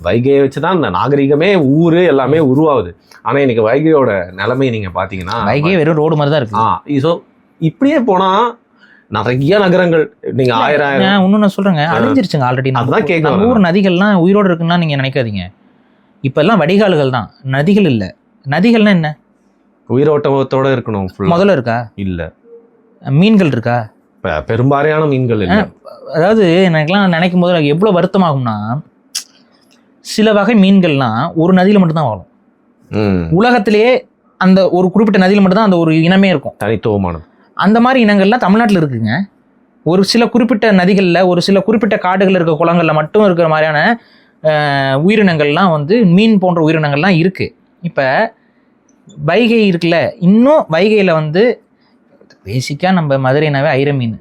வைகையை வச்சுதான் இந்த நாகரிகமே ஊரு எல்லாமே உருவாகுது. ஆனா இன்னைக்கு வைகையோட நிலைமை நீங்க பாத்தீங்கன்னா வைகை வெறும் ரோடு மாதிரி தான் இருக்கு. ஸோ இப்படியே போனா நிறைய நகரங்கள் நீங்க ஆயிரம் இன்னும் நான் சொல்றேங்க அழிஞ்சிருச்சுங்க ஆல்ரெடி. அதுதான் கேட்க ஊர் நதிகள்லாம் உயிரோடு இருக்குன்னா நீங்க நினைக்காதீங்க. இப்ப எல்லாம் வடிகால்கள் தான், நதிகள் இல்ல. நதிகள்னா என்ன? உயிரோட்டத்தோட இருக்கணும். முதல்ல இருக்கா? இல்ல. மீன்கள் இருக்கா? பெரும்பாலான மீன்கள் இல்ல. அதாவது எனக்குலாம் நினைக்கும் போது எவ்வளவு வருத்தமாகும்னா, சில வகை மீன்கள்லாம் ஒரு நதியில மட்டும்தான் வாழும். உலகத்திலேயே அந்த ஒரு குறிப்பிட்ட நதியில மட்டும்தான் அந்த ஒரு இனமே இருக்கும், தனித்துவமானது. அந்த மாதிரி இனங்கள்லாம் தமிழ்நாட்டில் இருக்குங்க. ஒரு சில குறிப்பிட்ட நதிகளில், ஒரு சில குறிப்பிட்ட காடுகளில் இருக்க குளங்களில் மட்டும் இருக்கிற மாதிரியான உயிரினங்கள்லாம் வந்து மீன் போன்ற உயிரினங்கள்லாம் இருக்குது. இப்போ வைகை இருக்குல்ல, இன்னும் வைகையில் வந்து பேசிக்காக நம்ம மதுரைனாவே ஐர மீன்.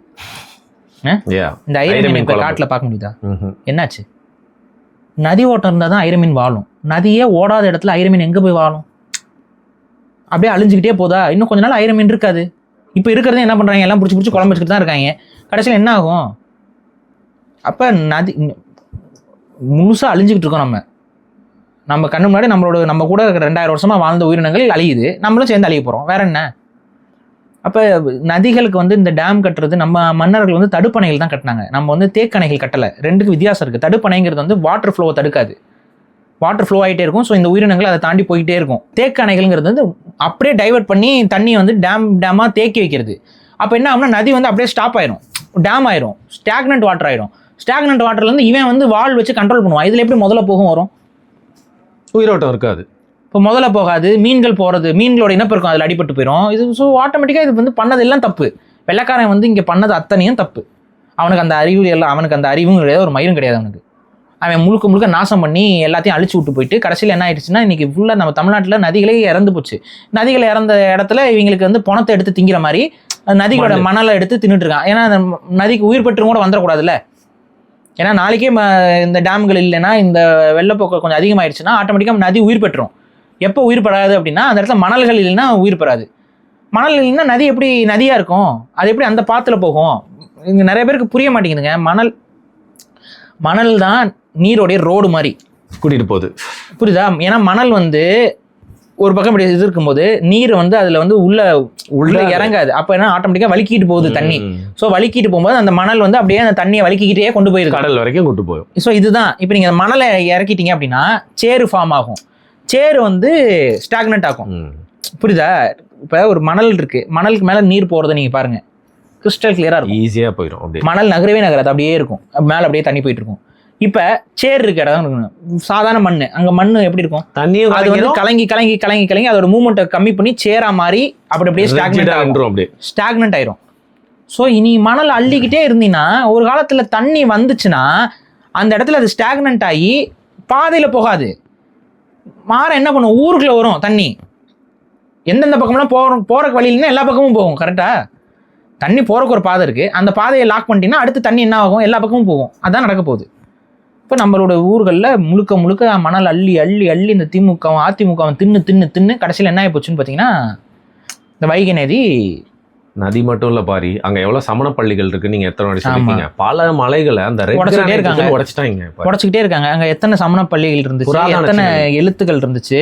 இந்த ஐர மீன் இப்போ காட்டில் பார்க்க முடியுதா? என்னாச்சு? நதி ஓட்டம் இருந்தால் தான் ஐர மீன் வாழும். நதியே ஓடாத இடத்துல ஐர மீன் எங்கே போய் வாழும்? அப்படியே அழிஞ்சுக்கிட்டே போதா? இன்னும் கொஞ்ச நாள் ஐர மீன் இருக்காது. இப்போ இருக்கிறதே என்ன பண்ணுறாங்க, எல்லாம் பிடிச்சி குழம்பு வச்சுக்கிட்டு தான் இருக்காங்க. கடைசியில் என்ன ஆகும்? அப்போ நதி முழுசாக அழிஞ்சிக்கிட்டு இருக்கோம். நம்ம கண்ணு முன்னாடி நம்ம கூட இருக்கிற 2000 வருஷமாக வாழ்ந்த உயிரினங்கள் அழியுது, நம்மளும் சேர்ந்து அழிய போகிறோம். வேற என்ன? அப்போ நதிகளுக்கு வந்து இந்த டேம் கட்டுறது நம்ம மன்னர்கள் வந்து தடுப்பணைகள் தான் கட்டினாங்க. நம்ம வந்து தேக்கணைகள் கட்டலை. ரெண்டுக்கு வித்தியாசம் இருக்குது. தடுப்பணைங்கிறது வந்து வாட்டர் ஃப்ளோவை தடுக்காது, வாட்டர் ஃப்ளோ ஆகிட்டே இருக்கும். ஸோ இந்த உயிரினங்கள் அதை தாண்டி போய்கிட்டே இருக்கும். தேக்க அணைகள்ங்கிறது வந்து அப்படியே டைவர்ட் பண்ணி தண்ணி வந்து டேமாக தேக்கி வைக்கிறது. அப்போ என்ன ஆகும்னா நதி வந்து அப்படியே ஸ்டாப் ஆயிரும், டேம் ஆயிரும், ஸ்டாக்னன்ட் வாட்டர் ஆயிரும். ஸ்டாக்னன்ட் வாட்டர்லேருந்து இவன் வந்து வால் வச்சு கண்ட்ரோல் பண்ணுவான். இதில் எப்படி முதல்ல போகும் வரும்? உயிரோட்டம் இருக்காது. இப்போ முதல்ல போகாது. மீன்கள் போகிறது, மீன்களோட இனப்பெருக்கம் அதில் அடிபட்டு போயிடும். இது ஸோ ஆட்டோமேட்டிக்காக இது வந்து பண்ணது எல்லாம் தப்பு. வெள்ளைக்காரன் வந்து இங்கே பண்ணது அத்தனையும் தப்பு. அவனுக்கு அந்த அறிவு எல்லாம், அவனுக்கு அந்த அறிவும் கிடையாது, ஒரு மயிரும் கிடையாது அவனுக்கு. அவன் முழுக்க முழுக்க நாசம் பண்ணி எல்லாத்தையும் அழிச்சு விட்டு போயிட்டு கடைசியில் என்ன ஆயிடுச்சுன்னா, இன்றைக்கி ஃபுல்லாக நம்ம தமிழ்நாட்டில் நதிகளே இறந்து போச்சு. நதிகளை இறந்த இடத்துல இவங்களுக்கு வந்து பணத்தை எடுத்து திங்கிற மாதிரி நதிகளோட மணலை எடுத்து தின்னுட்டு இருக்கான். ஏன்னா அந்த நதிக்கு உயிர் பெற்று கூட வந்துடக்கூடாதுல்ல. ஏன்னா நாளைக்கே இந்த டேம்கள் இல்லைன்னா, இந்த வெள்ளப்போக்கு கொஞ்சம் அதிகமாகிடுச்சுன்னா ஆட்டோமேட்டிக்காக நதி உயிர் பெற்றுரும். எப்போ உயிர் பெறாது அப்படின்னா, அந்த இடத்துல மணல்கள் இல்லைன்னா உயிர் பெறாது. மணல் இல்லைன்னா நதி எப்படி நதியாக இருக்கும்? அது எப்படி அந்த பாத்துல போகும்? இங்கே நிறைய பேருக்கு புரிய மாட்டேங்குதுங்க. மணல் தான் நீரோடைய ரோடு மாதிரி கூட்டிகிட்டு போகுது, புரியுதா? ஏன்னா மணல் வந்து ஒரு பக்கம் இப்படி இது இருக்கும்போது நீர் வந்து அதில் வந்து உள்ள இறங்காது. அப்போ என்ன ஆட்டோமேட்டிக்காக வலிக்கிட்டு போகுது தண்ணி. ஸோ வலிக்கிட்டு போகும்போது அந்த மணல் வந்து அப்படியே அந்த தண்ணியை வலிக்கிட்டே கொண்டு போயிருக்கு, கடல் வரைக்கும் கொண்டு போயும். ஸோ இதுதான். இப்போ நீங்கள் மணலை இறக்கிட்டீங்க அப்படின்னா சேறு ஃபார்ம் ஆகும். சேறு வந்து ஸ்டாக்னட் ஆகும், புரியுதா? இப்போ ஒரு மணல் இருக்கு, மணலுக்கு மேலே நீர் போகிறத நீங்கள் பாருங்க, கிறிஸ்டல் கிளியராக இருக்கும், ஈஸியாக போயிடும். மணல் நகரவே நகராது, அப்படியே இருக்கும், மேலே அப்படியே தண்ணி போயிட்டு இருக்கும். இப்போ சேர் இருக்க இடம் இருக்கணும், சாதாரண மண். அங்கே மண் எப்படி இருக்கும்? தண்ணியும் அது வந்து கலங்கி கலங்கி கலங்கி கலங்கி அதோட மூவ்மெண்ட்டை கம்மி பண்ணி சேரா மாதிரி அப்படியே ஸ்டாக்னன்ட் ஆயிரும். ஸோ இனி மணல் அள்ளிக்கிட்டே இருந்தீங்கன்னா ஒரு காலத்தில் தண்ணி வந்துச்சுன்னா அந்த இடத்துல அது ஸ்டாக்னன்ட் ஆகி பாதையில் போகாது, மாற என்ன பண்ணும், ஊருக்குள்ள வரும் தண்ணி. எந்தெந்த பக்கம்லாம் போகிற வழியிலன்னா எல்லா பக்கமும் போகும். கரெக்டாக தண்ணி போகிறக்கு ஒரு பாதை இருக்குது, அந்த பாதையை லாக் பண்ணிட்டீங்கன்னா அடுத்து தண்ணி என்ன ஆகும், எல்லா பக்கமும் போகும். அதான் நடக்க போகுது. இப்போ நம்மளோட ஊர்களில் முழுக்க முழுக்க மணல் அள்ளி அள்ளி அள்ளி இந்த திமுகவும் அதிமுகவும் தின்னு தின்னு தின்னு கடைசியில் என்ன ஆகி போச்சுன்னு பார்த்தீங்கன்னா, இந்த வைகை நதி மட்டும் இல்லை பாரி, அங்கே எவ்வளோ சமண பள்ளிகள் இருக்குது, நீங்கள் எத்தனை வாட்டி சொல்லிருக்கீங்க. பல மலைகளை அந்த உடச்சிக்கிட்டே இருக்காங்க, உடச்சிக்கிட்டே இருக்காங்க. அங்கே எத்தனை சமண பள்ளிகள் இருந்துச்சு, எத்தனை எழுத்துக்கள் இருந்துச்சு,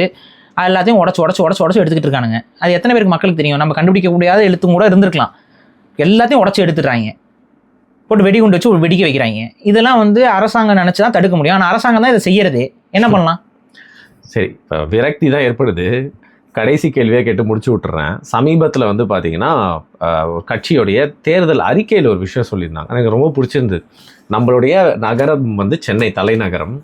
எல்லாத்தையும் உடச்சு உடச்சு உடச்சு உடச்சு எடுத்துக்கிட்டு இருக்கானுங்க. அது எத்தனை பேருக்கு மக்களுக்கு தெரியும்? நம்ம கண்டுபிடிக்க முடியாத எழுத்தும் கூட இருந்திருக்கலாம். எல்லாத்தையும் உடச்சி எடுத்துடுறாங்க, போட்டு வெடிகுண்டு வச்சு ஒரு வெடிக்க வைக்கிறாங்க. இதெல்லாம் வந்து அரசாங்கம் நினச்சி தான் தடுக்க முடியும். ஆனால் அரசாங்கம் தான் இதை செய்யறது. என்ன பண்ணலாம்? சரி, இப்போ விரக்தி தான் ஏற்படுது. கடைசி கேள்வியாக கேட்டு முடிச்சு விட்டுறேன். சமீபத்தில் வந்து பார்த்தீங்கன்னா கட்சியோடைய தேர்தல் அறிக்கையில் ஒரு விஷயம் சொல்லியிருந்தாங்க, எனக்கு ரொம்ப பிடிச்சிருந்தது. நம்மளுடைய நகரம் வந்து சென்னை தலைநகரம்,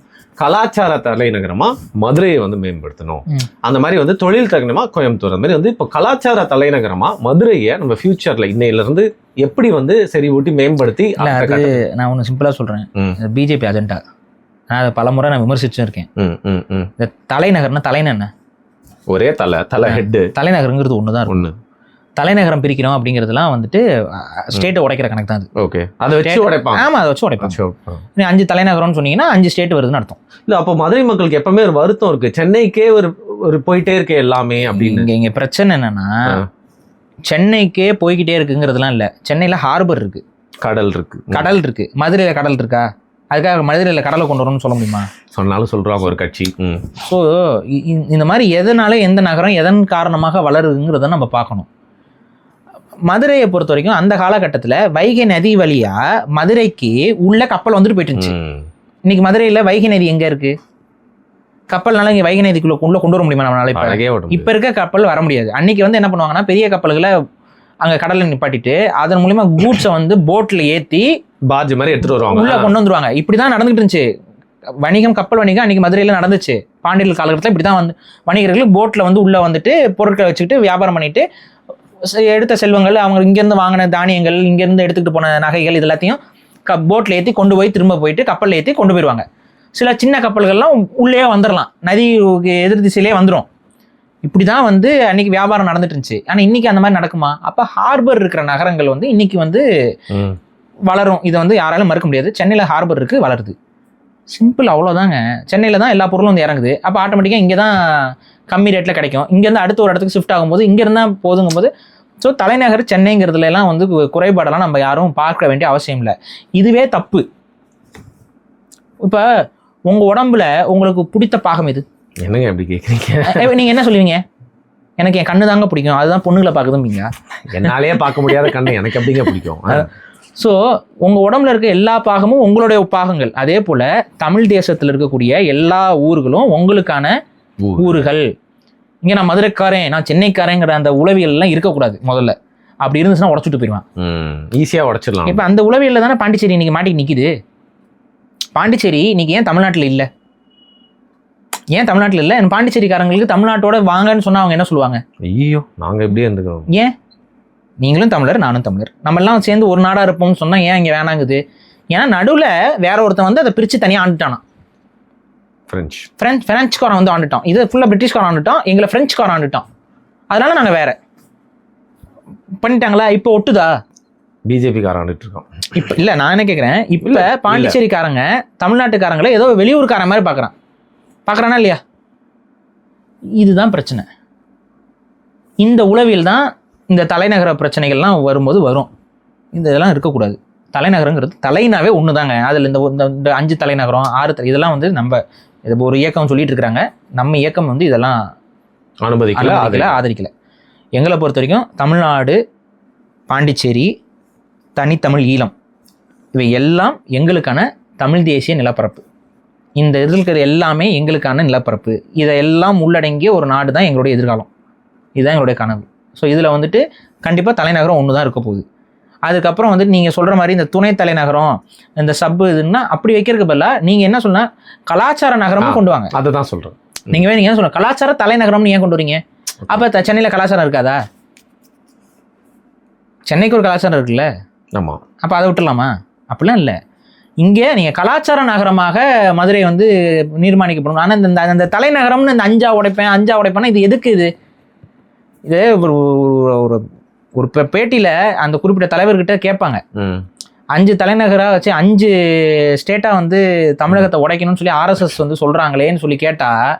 கலாச்சார தலைநகரமா மதுரையை வந்து மேம்படுத்தணும், அந்த மாதிரி வந்து தொழில் தலைநகரமா கோயம்புத்தூர், அந்த மாதிரி வந்து இப்போ கலாச்சார தலைநகரமா மதுரையை நம்ம ஃபியூச்சர்ல இன்னையிலிருந்து எப்படி வந்து சரி ஊட்டி மேம்படுத்தி. நான் ஒன்று சிம்பிளா சொல்றேன், பிஜேபி அஜெண்டா. நான் அதை பலமுறை நான் விமர்சிச்சும் இருக்கேன். இந்த தலைநகர்னா தலைன்னு என்ன? ஒரே தலை ஹெட். தலைநகருங்கிறது ஒண்ணுதான், ஒண்ணு. தலைநகரம் பிரிக்கிறோம் அப்படிங்கிறதுலாம் வந்துட்டு ஸ்டேட்டை உடைக்கிற கணக்கு தான் அது. ஓகே, அதை வச்சு உடைப்பாங்க. ஆமா, அதை வச்சு உடைப்பாங்க. 5 தலைநகரம்னு சொன்னீங்கன்னா 5 ஸ்டேட் வருதுன்னு அர்த்தம். இல்லை, அப்போ மதுரை மக்களுக்கு எப்பவுமே ஒரு வருத்தம் இருக்கு, சென்னைக்கே ஒரு போயிட்டே இருக்கு எல்லாமே அப்படின்னு. இங்க பிரச்சனை என்னன்னா, சென்னைக்கே போய்கிட்டே இருக்குங்கிறதுலாம் இல்லை. சென்னையில் ஹார்பர் இருக்கு, கடல் இருக்கு. மதுரையில் கடல் இருக்கா? அதுக்காக மதுரையில் கடலை கொண்டு வரணும்னு சொல்ல முடியுமா? சொன்னாலும் சொல்றாங்க ஒரு கட்சி. ஸோ இந்த மாதிரி எதனால எந்த நகரம் எதன் காரணமாக வளருதுங்கிறத நம்ம பார்க்கணும். மதுரையை பொறுத்த வரைக்கும் அந்த காலகட்டத்தில் வைகை நதி வழியா மதுரைக்கு உள்ள கப்பல் வந்துட்டு போயிட்டு இருந்துச்சு. இன்னைக்கு மதுரையில் வைகை நதி எங்க இருக்கு? கப்பல்னால இங்கே வைகை நதிக்குள்ள கொண்டு வர முடியுமா நம்மளால? இப்போ இருக்க கப்பல் வர முடியாது. அன்னைக்கு வந்து என்ன பண்ணுவாங்கன்னா பெரிய கப்பல்களை அங்கே கடலில் நிப்பாட்டிட்டு அதன் மூலியமா கூட்ஸை வந்து போட்டில் ஏற்றி பாஜ் மாதிரி எடுத்துட்டு வருவாங்க, உள்ள கொண்டு வந்துருவாங்க. இப்படி தான் நடந்துகிட்டு இருந்துச்சு வணிகம், கப்பல் வணிகம் அன்னைக்கு மதுரையில் நடந்துச்சு. பாண்டியர்கள் காலகட்டத்தில் இப்படி தான் வந்து வணிகர்கள் போட்டில் வந்து உள்ளே வந்துட்டு பொருட்களை வச்சுக்கிட்டு வியாபாரம் பண்ணிட்டு எடுத்த செல்வங்கள் அவங்க இங்கேருந்து வாங்கின தானியங்கள் இங்கேருந்து எடுத்துக்கிட்டு போன நகைகள் இது எல்லாத்தையும் போட்டில் ஏற்றி கொண்டு போய் திரும்ப போயிட்டு கப்பலில் ஏற்றி கொண்டு போயிடுவாங்க. சில சின்ன கப்பல்கள்லாம் உள்ளே வந்துடலாம், நதி எதிர் திசையிலே வந்துடும். இப்படி தான் வந்து அன்னைக்கு வியாபாரம் நடந்துட்டு இருந்துச்சு. ஆனால் இன்னைக்கு அந்த மாதிரி நடக்குமா? அப்போ ஹார்பர் இருக்கிற நகரங்கள் வந்து இன்னைக்கு வந்து வளரும். இதை வந்து யாராலும் மறுக்க முடியாது. சென்னையில் ஹார்பர் இருக்குது, வளருது. சிம்பிள், அவ்வளோதாங்க. சென்னையில் தான் எல்லா பொருளும் வந்து இறங்குது. அப்போ ஆட்டோமேட்டிக்காக இங்கே தான் கம்மி ரேட்டில் கிடைக்கும். இங்கேருந்து அடுத்த ஒரு இடத்துக்கு ஷிஃப்ட் ஆகும்போது இங்கேருந்து தான் போதுங்கும்போது ஸோ தலைநகர் சென்னைங்கிறதுலாம் வந்து குறைபாடெல்லாம் நம்ம யாரும் பார்க்க வேண்டிய அவசியம் இல்லை. இதுவே தப்பு. இப்போ உங்கள் உடம்புல உங்களுக்கு பிடித்த பாகம் எது? என்னங்க எப்படி கேட்குறீங்க? நீங்கள் என்ன சொல்லுவீங்க? எனக்கு என் கண்ணு தாங்க பிடிக்கும், அதுதான் பொண்ணுங்களை பார்க்குதும்பீங்க. என்னாலேயே பார்க்க முடியாத கண்ணு எனக்கு எப்படிங்க பிடிக்கும்? ஸோ உங்கள் உடம்புல இருக்க எல்லா பாகமும் உங்களுடைய பாகங்கள். அதே போல் தமிழ் தேசத்தில் இருக்கக்கூடிய எல்லா ஊர்களும் உங்களுக்கான ஊர்கள். இங்கே நான் மதுரைக்காரன், நான் சென்னைக்காரங்கிற அந்த உளவியல் எல்லாம் இருக்கக்கூடாது. முதல்ல அப்படி இருந்துச்சுன்னா உடச்சுட்டு போயிடுவான், ஈஸியாக உடச்சிடலாம். இப்போ அந்த உளவியலில் தானே பாண்டிச்சேரி இன்னைக்கு மாட்டிக்கு நிற்கிது. பாண்டிச்சேரி இன்னைக்கு ஏன் தமிழ்நாட்டில் இல்லை? ஏன் தமிழ்நாட்டில் இல்லை? பாண்டிச்சேரிக்காரங்களுக்கு தமிழ்நாட்டோட வாங்கன்னு சொன்னால் அவங்க என்ன சொல்லுவாங்க? ஐயோ நாங்கள் எப்படியே இருந்துக்கிறோம். ஏன் நீங்களும் தமிழர் நானும் தமிழர், நம்மெல்லாம் சேர்ந்து ஒரு நாடாக இருப்போம்னு சொன்னால் ஏன் இங்கே வேணாங்குது? ஏன்னா நடுவில் வேற ஒருத்தன் வந்து அதை பிரித்து தனியாக ஆண்டுட்டானா. ஃப்ரெஞ்சுக்காரன் வந்து ஆண்டுட்டான், இது ஃபுல்லாக பிரிட்டிஷ்காரன் ஆண்டுட்டான், எங்களை ஃப்ரெஞ்சுக்காரன் ஆண்டுட்டான். அதனால நாங்கள் வேற பண்ணிட்டாங்களா? இப்போ ஒட்டுதா? பிஜேபிக்காரன் ஆண்டுட்டு இருக்கோம் இப்போ. இல்லை நான் என்ன கேட்குறேன், இப்போ பாண்டிச்சேரிக்காரங்க தமிழ்நாட்டுக்காரங்களை ஏதோ வெளியூர்காரன் மாதிரி பார்க்குறானா இல்லையா? இதுதான் பிரச்சனை. இந்த உளவியல் தான் இந்த தலைநகர பிரச்சனைகள்லாம் வரும்போது வரும். இந்த இதெல்லாம் இருக்கக்கூடாது. தலைநகரங்கிறது தலைனாவே ஒன்று தாங்க. அதில் இந்த 5 தலைநகரம் 6 இதெல்லாம் வந்து நம்ம இது ஒரு இயக்கம் சொல்லிட்டு இருக்கிறாங்க. நம்ம இயக்கம் வந்து இதெல்லாம் ஆதரிக்கல. எங்களை பொறுத்த வரைக்கும் தமிழ்நாடு, பாண்டிச்சேரி, தனித்தமிழ் ஈழம் இவை எல்லாம் எங்களுக்கான தமிழ் தேசிய நிலப்பரப்பு. இந்த இதில் இருக்கிற எல்லாமே எங்களுக்கான நிலப்பரப்பு. இதையெல்லாம் உள்ளடங்கிய ஒரு நாடு தான் எங்களுடைய எதிர்காலம். இதுதான் எங்களுடைய கனவு. ஸோ இதில் வந்துட்டு கண்டிப்பாக தலைநகரம் ஒன்று தான் இருக்க போகுது. அதுக்கப்புறம் வந்துட்டு நீங்கள் சொல்கிற மாதிரி இந்த துணை தலைநகரம் இந்த சப்பு இதுன்னா அப்படி வைக்கிறதுக்கு பதிலாக நீங்கள் என்ன சொன்னால் கலாச்சார நகரமும் கொண்டு வாங்க. அதை தான் சொல்கிறேன். நீங்கள் என்ன சொல்லுங்கள், கலாச்சார தலைநகரம்னு ஏன் கொண்டு வரீங்க? அப்போ சென்னையில் கலாச்சாரம் இருக்காதா? சென்னைக்கு ஒரு கலாச்சாரம் இருக்குல்ல. ஆமாம். அப்போ அதை விட்டுடலாமா? அப்படிலாம் இல்லை. இங்கே நீங்கள் கலாச்சார நகரமாக மதுரை வந்து நிர்மாணிக்கப்படணும். ஆனால் இந்த தலைநகரம்னு இந்த அஞ்சா உடைப்பேன்னா இது எதுக்கு? இது ஒரு பேட்டியில் அந்த குறிப்பிட்ட தலைவர்கிட்ட கேட்பாங்க, 5 தலைநகராக வச்சு 5 ஸ்டேட்டாக வந்து தமிழகத்தை உடைக்கணும்னு சொல்லி ஆர்எஸ்எஸ் வந்து சொல்கிறாங்களேன்னு சொல்லி கேட்டால்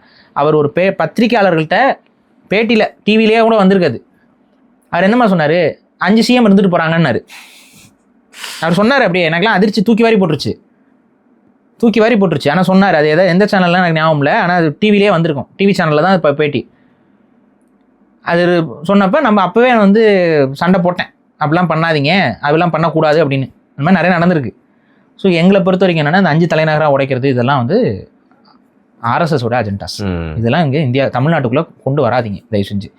அவர் ஒரு பத்திரிகையாளர்கள்ட்ட பேட்டியில் டிவிலேயே கூட வந்திருக்காது. அவர் என்னமா சொன்னார்? 5 சிஎம் இருந்துட்டு போகிறாங்கன்னாரு. அவர் சொன்னார். அப்படியே எனக்குலாம் அதிர்ச்சி தூக்கி வாரி போட்டுருச்சு. ஆனால் சொன்னார். அது எந்த சேனல்லாம் எனக்கு ஞாபகம் இல்லை, ஆனால் அது டிவிலே வந்திருக்கும். டிவி சேனலில் தான் இப்போ பேட்டி. அது சொன்னப்போ நம்ம அப்போவே வந்து சண்டை போட்டேன், அப்படிலாம் பண்ணாதீங்க, அதெல்லாம் பண்ணக்கூடாது அப்படின்னு. அந்த மாதிரி நிறைய நடந்திருக்கு. ஸோ எங்களை பொறுத்த வரைக்கும் என்னென்னா இந்த 5 தலைநகராக உடைக்கிறது இதெல்லாம் வந்து ஆர்எஸ்எஸோட அஜெண்டாஸ். இதெல்லாம் இங்கே தமிழ்நாட்டுக்குள்ளே கொண்டு வராதிங்க தயவு செஞ்சு.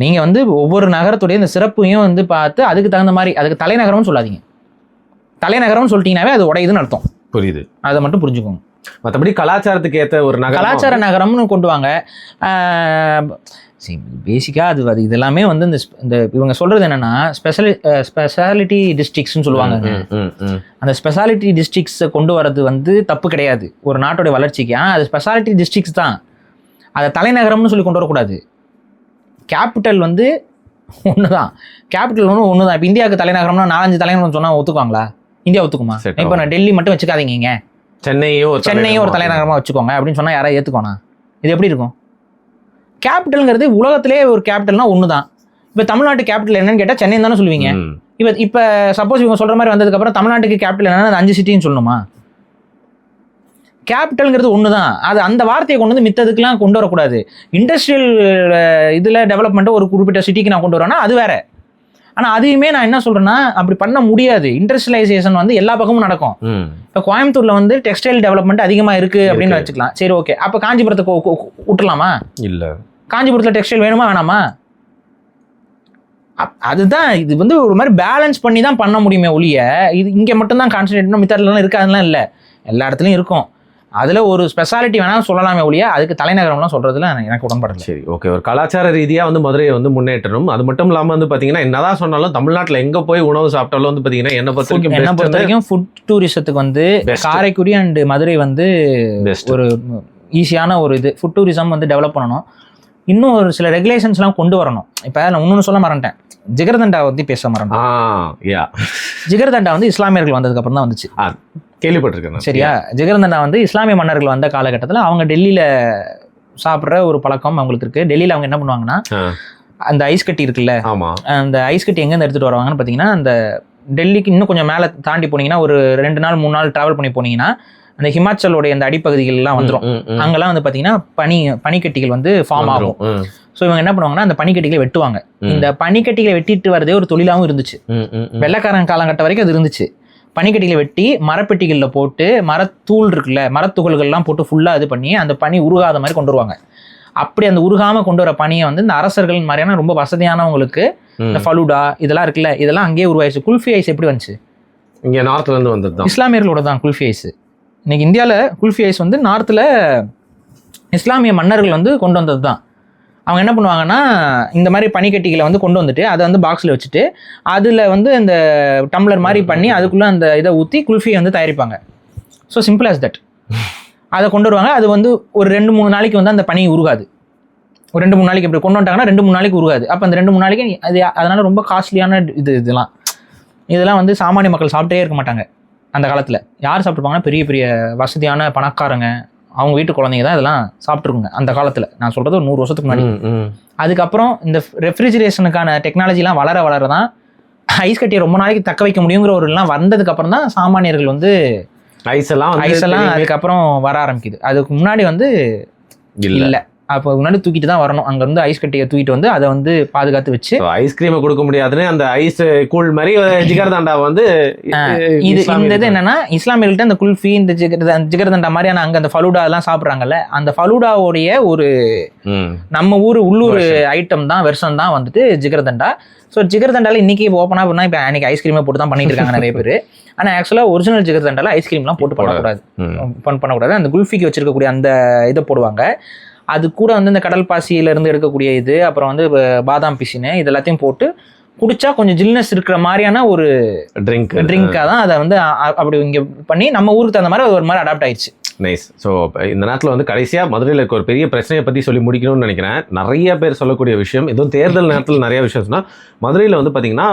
நீங்கள் வந்து ஒவ்வொரு நகரத்துடைய இந்த சிறப்பையும் வந்து பார்த்து அதுக்கு தகுந்த மாதிரி அதுக்கு தலைநகரம்னு சொல்லாதீங்க. தலைநகரம்னு சொல்லிட்டீங்கன்னாவே அது உடையுதுன்னு அர்த்தம். புரியுது, அதை மட்டும் புரிஞ்சுக்கோங்க. மற்றபடி கலாச்சாரத்துக்கு ஏற்ற ஒரு கலாச்சார நகரம்னு கொண்டு வாங்க. பேசிக்காக அது இதெல்லாமே வந்து இந்த இவங்க சொல்கிறது என்னென்னா ஸ்பெஷாலிட்டி டிஸ்ட்ரிக்ஸ்ன்னு சொல்லுவாங்க. அந்த ஸ்பெஷாலிட்டி டிஸ்ட்ரிக்ஸை கொண்டு வரது வந்து தப்பு கிடையாது ஒரு நாட்டுடைய வளர்ச்சிக்கு. ஆனால் அது ஸ்பெஷாலிட்டி டிஸ்ட்ரிக்ஸ் தான், அதை தலைநகரம்னு சொல்லி கொண்டு வரக்கூடாது. கேபிட்டல் வந்து ஒன்று தான், கேபிட்டல் ஒன்று தான். இப்போ இந்தியாவுக்கு தலைநகரம்னா 4-5 தலைநகரம் சொன்னால் ஒத்துக்குவாங்களா? இந்தியா ஒத்துக்குமா? இப்போ நான் டெல்லி மட்டும் வச்சுக்காதீங்க, சென்னையும் ஒரு தலைநகரமாக வச்சுக்கோங்க அப்படின்னு சொன்னால் யாராவது ஏற்றுக்கோனா? இது எப்படி இருக்கும்? கேபிட்டல்ங்கிறது உலகத்திலே ஒரு கேபிட்டல்னா ஒன்று தான். இப்போ தமிழ்நாட்டு கேபிட்டல் என்னன்னு கேட்டால் சென்னை தானே சொல்லுவீங்க. இப்போ சப்போஸ் இவங்க சொல்கிற மாதிரி வந்ததுக்கப்புறம் தமிழ்நாட்டுக்கு கேபிட்டல் என்னன்னா 5 சிட்டின்னு சொல்லணுமா? கேபிட்டல்ங்கிறது ஒன்று தான். அது அந்த வார்த்தையை கொண்டு வந்து மித்ததுக்கெலாம் கொண்டு வரக்கூடாது. இண்டஸ்ட்ரியல் இதில் டெவலப்மெண்ட்டை ஒரு குறிப்பிட்ட சிட்டிக்கு நான் கொண்டு வரேன்னா அது வேற. ஆனால் அதையுமே நான் என்ன சொல்கிறேன்னா அப்படி பண்ண முடியாது. இண்டஸ்ட்ரியலைசேஷன் வந்து எல்லா பக்கமும் நடக்கும். இப்போ கோயம்புத்தூரில் வந்து டெக்ஸ்டைல் டெவலப்மெண்ட் அதிகமாக இருக்குது அப்படின்னு வச்சுக்கலாம். சரி, ஓகே. அப்போ காஞ்சிபுரத்தை விட்டுலாமா? இல்லை. காஞ்சிபுரத்தில் டெக்ஸ்டைல் வேணுமா வேணாமா? அதுதான் இது வந்து ஒரு மாதிரி பேலன்ஸ் பண்ணி தான் பண்ண முடியுமே ஒழிய இது இங்கே மட்டும்தான் கான்சன்ட்ரேட் பண்ணணும் மித்தலாம் இருக்காதுலாம் இல்லை. எல்லா இடத்துலையும் இருக்கும். அதில் ஒரு ஸ்பெஷாலிட்டி வேணாலும் சொல்லலாமே ஒழிய அதுக்கு தலைநகரம்லாம் சொல்கிறதுல எனக்கு உடன்படல. சரி, ஓகே. ஒரு கலாச்சார ரீதியாக வந்து மதுரையை வந்து முன்னேற்றணும். அது மட்டும் இல்லாமல் வந்து பார்த்தீங்கன்னா என்னதான் சொன்னாலும் தமிழ்நாட்டில் எங்கே போய் உணவு சாப்பிட்டாலும் வந்து பார்த்தீங்கன்னா என்னை பொறுத்த வரைக்கும் ஃபுட் டூரிசத்துக்கு வந்து காரைக்குடி அண்ட் மதுரை வந்து ஒரு ஈஸியான ஒரு இது ஃபுட் டூரிசம் வந்து டெவலப் பண்ணணும். இன்னும் ஒரு சில ரெகுலேஷன்ஸ்லாம் கொண்டு வரணும். இப்போ நான் இன்னொன்று சொல்ல மறந்துட்டேன், ஜிகர்தண்டா பற்றி பேச மறந்துட்டேன். ஜிகர்தண்டா வந்து இஸ்லாமியர்கள் வந்ததுக்கப்புறம் தான் வந்துச்சு. கேள்விப்பட்டிருக்கேன். சரியா? ஜிகர்தண்டா வந்து இஸ்லாமிய மன்னர்கள் வந்த காலகட்டத்தில் அவங்க டெல்லியில் சாப்பிட்ற ஒரு பழக்கம் அவங்களுக்கு இருக்குது. டெல்லியில் அவங்க என்ன பண்ணுவாங்கன்னா அந்த ஐஸ் கட்டி இருக்குல்ல, அந்த ஐஸ் கட்டி எங்கேருந்து எடுத்துகிட்டு வருவாங்கன்னு பார்த்தீங்கன்னா அந்த டெல்லிக்கு இன்னும் கொஞ்சம் மேலே தாண்டி போனீங்கன்னா ஒரு 2 நாள் 3 நாள் ட்ராவல் பண்ணி போனீங்கன்னா அந்த ஹிமாச்சலோடைய அந்த அடிப்பகுதிகள்லாம் வந்துடும். அங்கெல்லாம் வந்து பார்த்தீங்கன்னா பனிக்கட்டிகள் வந்து ஃபார்ம் ஆகும். ஸோ இவங்க என்ன பண்ணுவாங்கன்னா அந்த பனிக்கட்டிகளை வெட்டுவாங்க. இந்த பனிக்கட்டிகளை வெட்டிட்டு வரதே ஒரு தொழிலாகவும் இருந்துச்சு. வெள்ளைக்காரன் காலங்கட்ட வரைக்கும் அது இருந்துச்சு. பனிக்கட்டிகளை வெட்டி மரப்பெட்டிகளில் போட்டு மரத்தூள் இருக்குல்ல, மரத்துகள்கள்லாம் போட்டு ஃபுல்லாக இது பண்ணி அந்த பனி உருகாத மாதிரி கொண்டு வருவாங்க. அப்படி அந்த உருகாமல் கொண்டு வர பனியை வந்து இந்த அரசர்கள் மாதிரியான ரொம்ப வசதியானவங்களுக்கு இந்த ஃபலூடா இதெல்லாம் இருக்குல்ல, இதெல்லாம் அங்கேயே உருவாயிடுச்சு. குல்ஃபி ஐஸ் எப்படி வந்துச்சு? இங்கே நார்த்லேருந்து வந்தது தான், இஸ்லாமியர்களோட தான் குல்ஃபி ஐஸ். இன்னைக்கு இந்தியாவில் குல்ஃபி ஐஸ் வந்து நார்த்தில் இஸ்லாமிய மன்னர்கள் வந்து கொண்டு வந்தது தான். அவங்க என்ன பண்ணுவாங்கன்னா இந்த மாதிரி பனிக்கட்டிகளை வந்து கொண்டு வந்துட்டு அதை வந்து பாக்ஸில் வச்சுட்டு அதில் வந்து இந்த டம்ளர் மாதிரி பண்ணி அதுக்குள்ளே அந்த இதை ஊற்றி குல்ஃபியை வந்து தயாரிப்பாங்க. So simple as that. அதை கொண்டு வருவாங்க. அது வந்து ஒரு 2-3 நாளைக்கு வந்து அந்த பனி உருகாது. ஒரு 2-3 நாளைக்கு இப்படி கொண்டு வந்துட்டாங்கன்னா 2-3 நாளைக்கு உருகாது. அப்போ அந்த 2-3 நாளைக்கு அது அதனால் ரொம்ப காஸ்ட்லியான இதெல்லாம் வந்து சாமானிய மக்கள் சாப்பிட்டே இருக்க மாட்டாங்க. அந்த காலத்தில் யார் சாப்பிட்ருப்பாங்கன்னா பெரிய பெரிய வசதியான பணக்காரங்க, அவங்க வீட்டு குழந்தைங்க தான் இதெல்லாம் சாப்பிட்ருக்குங்க அந்த காலத்தில். நான் சொல்கிறது ஒரு 100 வருஷத்துக்கு முன்னாடி. அதுக்கப்புறம் இந்த ரெஃப்ரிஜரேஷனுக்கான டெக்னாலஜிலாம் வளர தான் ஐஸ் கட்டியை ரொம்ப நாளைக்கு தக்க வைக்க முடியுங்கிற ஒரு எல்லாம் வந்ததுக்கப்புறம் தான் சாமானியர்கள் வந்து ஐஸெல்லாம் அதுக்கப்புறம் வர ஆரம்பிக்குது. அதுக்கு முன்னாடி வந்து இல்லை. அப்போ முன்னாடி தூக்கிட்டு தான் வரணும். அங்கேருந்து ஐஸ் கட்டியை தூக்கிட்டு வந்து அதை வந்து பாதுகாத்து வச்சு ஐஸ்கிரீமை கொடுக்க முடியாதுன்னு அந்த ஐஸ் கூல் மாதிரி ஜிகர்தண்டா வந்து இது இந்த இது என்னன்னா இஸ்லாமியர்கள்ட்ட அந்த குல்ஃபி இந்த ஜிகர்தண்டா மாதிரியான அங்கே அந்த ஃபலூடா எல்லாம் சாப்பிட்றாங்கல்ல, அந்த ஃபலூடாவுடைய ஒரு நம்ம உள்ளூர் ஐட்டம் தான் வெர்ஷன் தான் வந்துட்டு ஜிகர்தண்டா. ஸோ ஜிகர்தண்டால இன்னைக்கு ஓப்பனாக பண்ணால் இப்போ அன்னைக்கு ஐஸ்கிரீமை போட்டு தான் பண்ணிட்டு இருக்காங்க நிறைய பேர். ஆனால் ஆக்சுவலாக ஒரிஜினல் ஜிகர்தண்டால ஐஸ்கிரீம்லாம் போட்டு பண்ணக்கூடாது. அந்த குல்ஃபிக்கு வச்சிருக்கக்கூடிய அந்த இதை போடுவாங்க. அது கூட வந்து இந்த கடல் பாசியிலேருந்து எடுக்கக்கூடிய இது, அப்புறம் வந்து பாதாம் பிசினு, இது எல்லாத்தையும் போட்டு குடிச்சா கொஞ்சம் ஜில்னஸ் இருக்கிற மாதிரியான ஒரு ட்ரிங்காக தான் அதை வந்து அப்படி இங்கே பண்ணி நம்ம ஊருக்கு தகுந்த மாதிரி ஒரு மாதிரி அடாப்ட் ஆயிடுச்சு. நைஸ். ஸோ இந்த நேரத்தில் வந்து கடைசியாக மதுரையில் இருக்க ஒரு பெரிய பிரச்சனையை பற்றி சொல்லி முடிக்கணும்னு நினைக்கிறேன். நிறைய பேர் சொல்லக்கூடிய விஷயம், இதுவும் தேர்தல் நேரத்தில் நிறைய விஷயம் சொன்னால், மதுரையில் வந்து பார்த்திங்கன்னா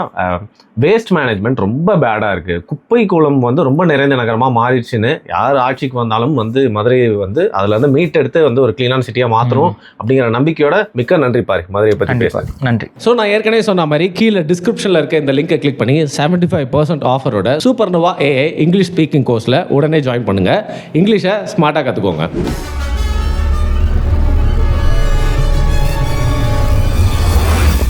வேஸ்ட் மேனேஜ்மெண்ட் ரொம்ப பேடாக இருக்குது. குப்பை கூலம் வந்து ரொம்ப நிறைந்த நகரமாக மாறிடுச்சுன்னு யார் ஆட்சிக்கு வந்தாலும் வந்து மதுரையை வந்து அதில் வந்து மீட்டெடுத்து வந்து ஒரு க்ளீனான சிட்டியாக மாற்றணும் அப்படிங்கிற நம்பிக்கையோட மிக்க நன்றி பாரு மதுரையை பற்றி பேசுகிறேன். நன்றி. ஸோ நான் ஏற்கனவே சொன்ன மாதிரி கீழே டிஸ்கிரிப்ஷனில் இருக்க இந்த லிங்கை கிளிக் பண்ணி 75% ஆஃபரோட சூப்பர்னோவா AI இங்கிலீஷ் ஸ்பீக்கிங் கோர்ஸில் உடனே ஜாயின் பண்ணுங்கள். இங்கிலீஷை ஸ்மார்ட்டாக கற்றுக்கோங்க.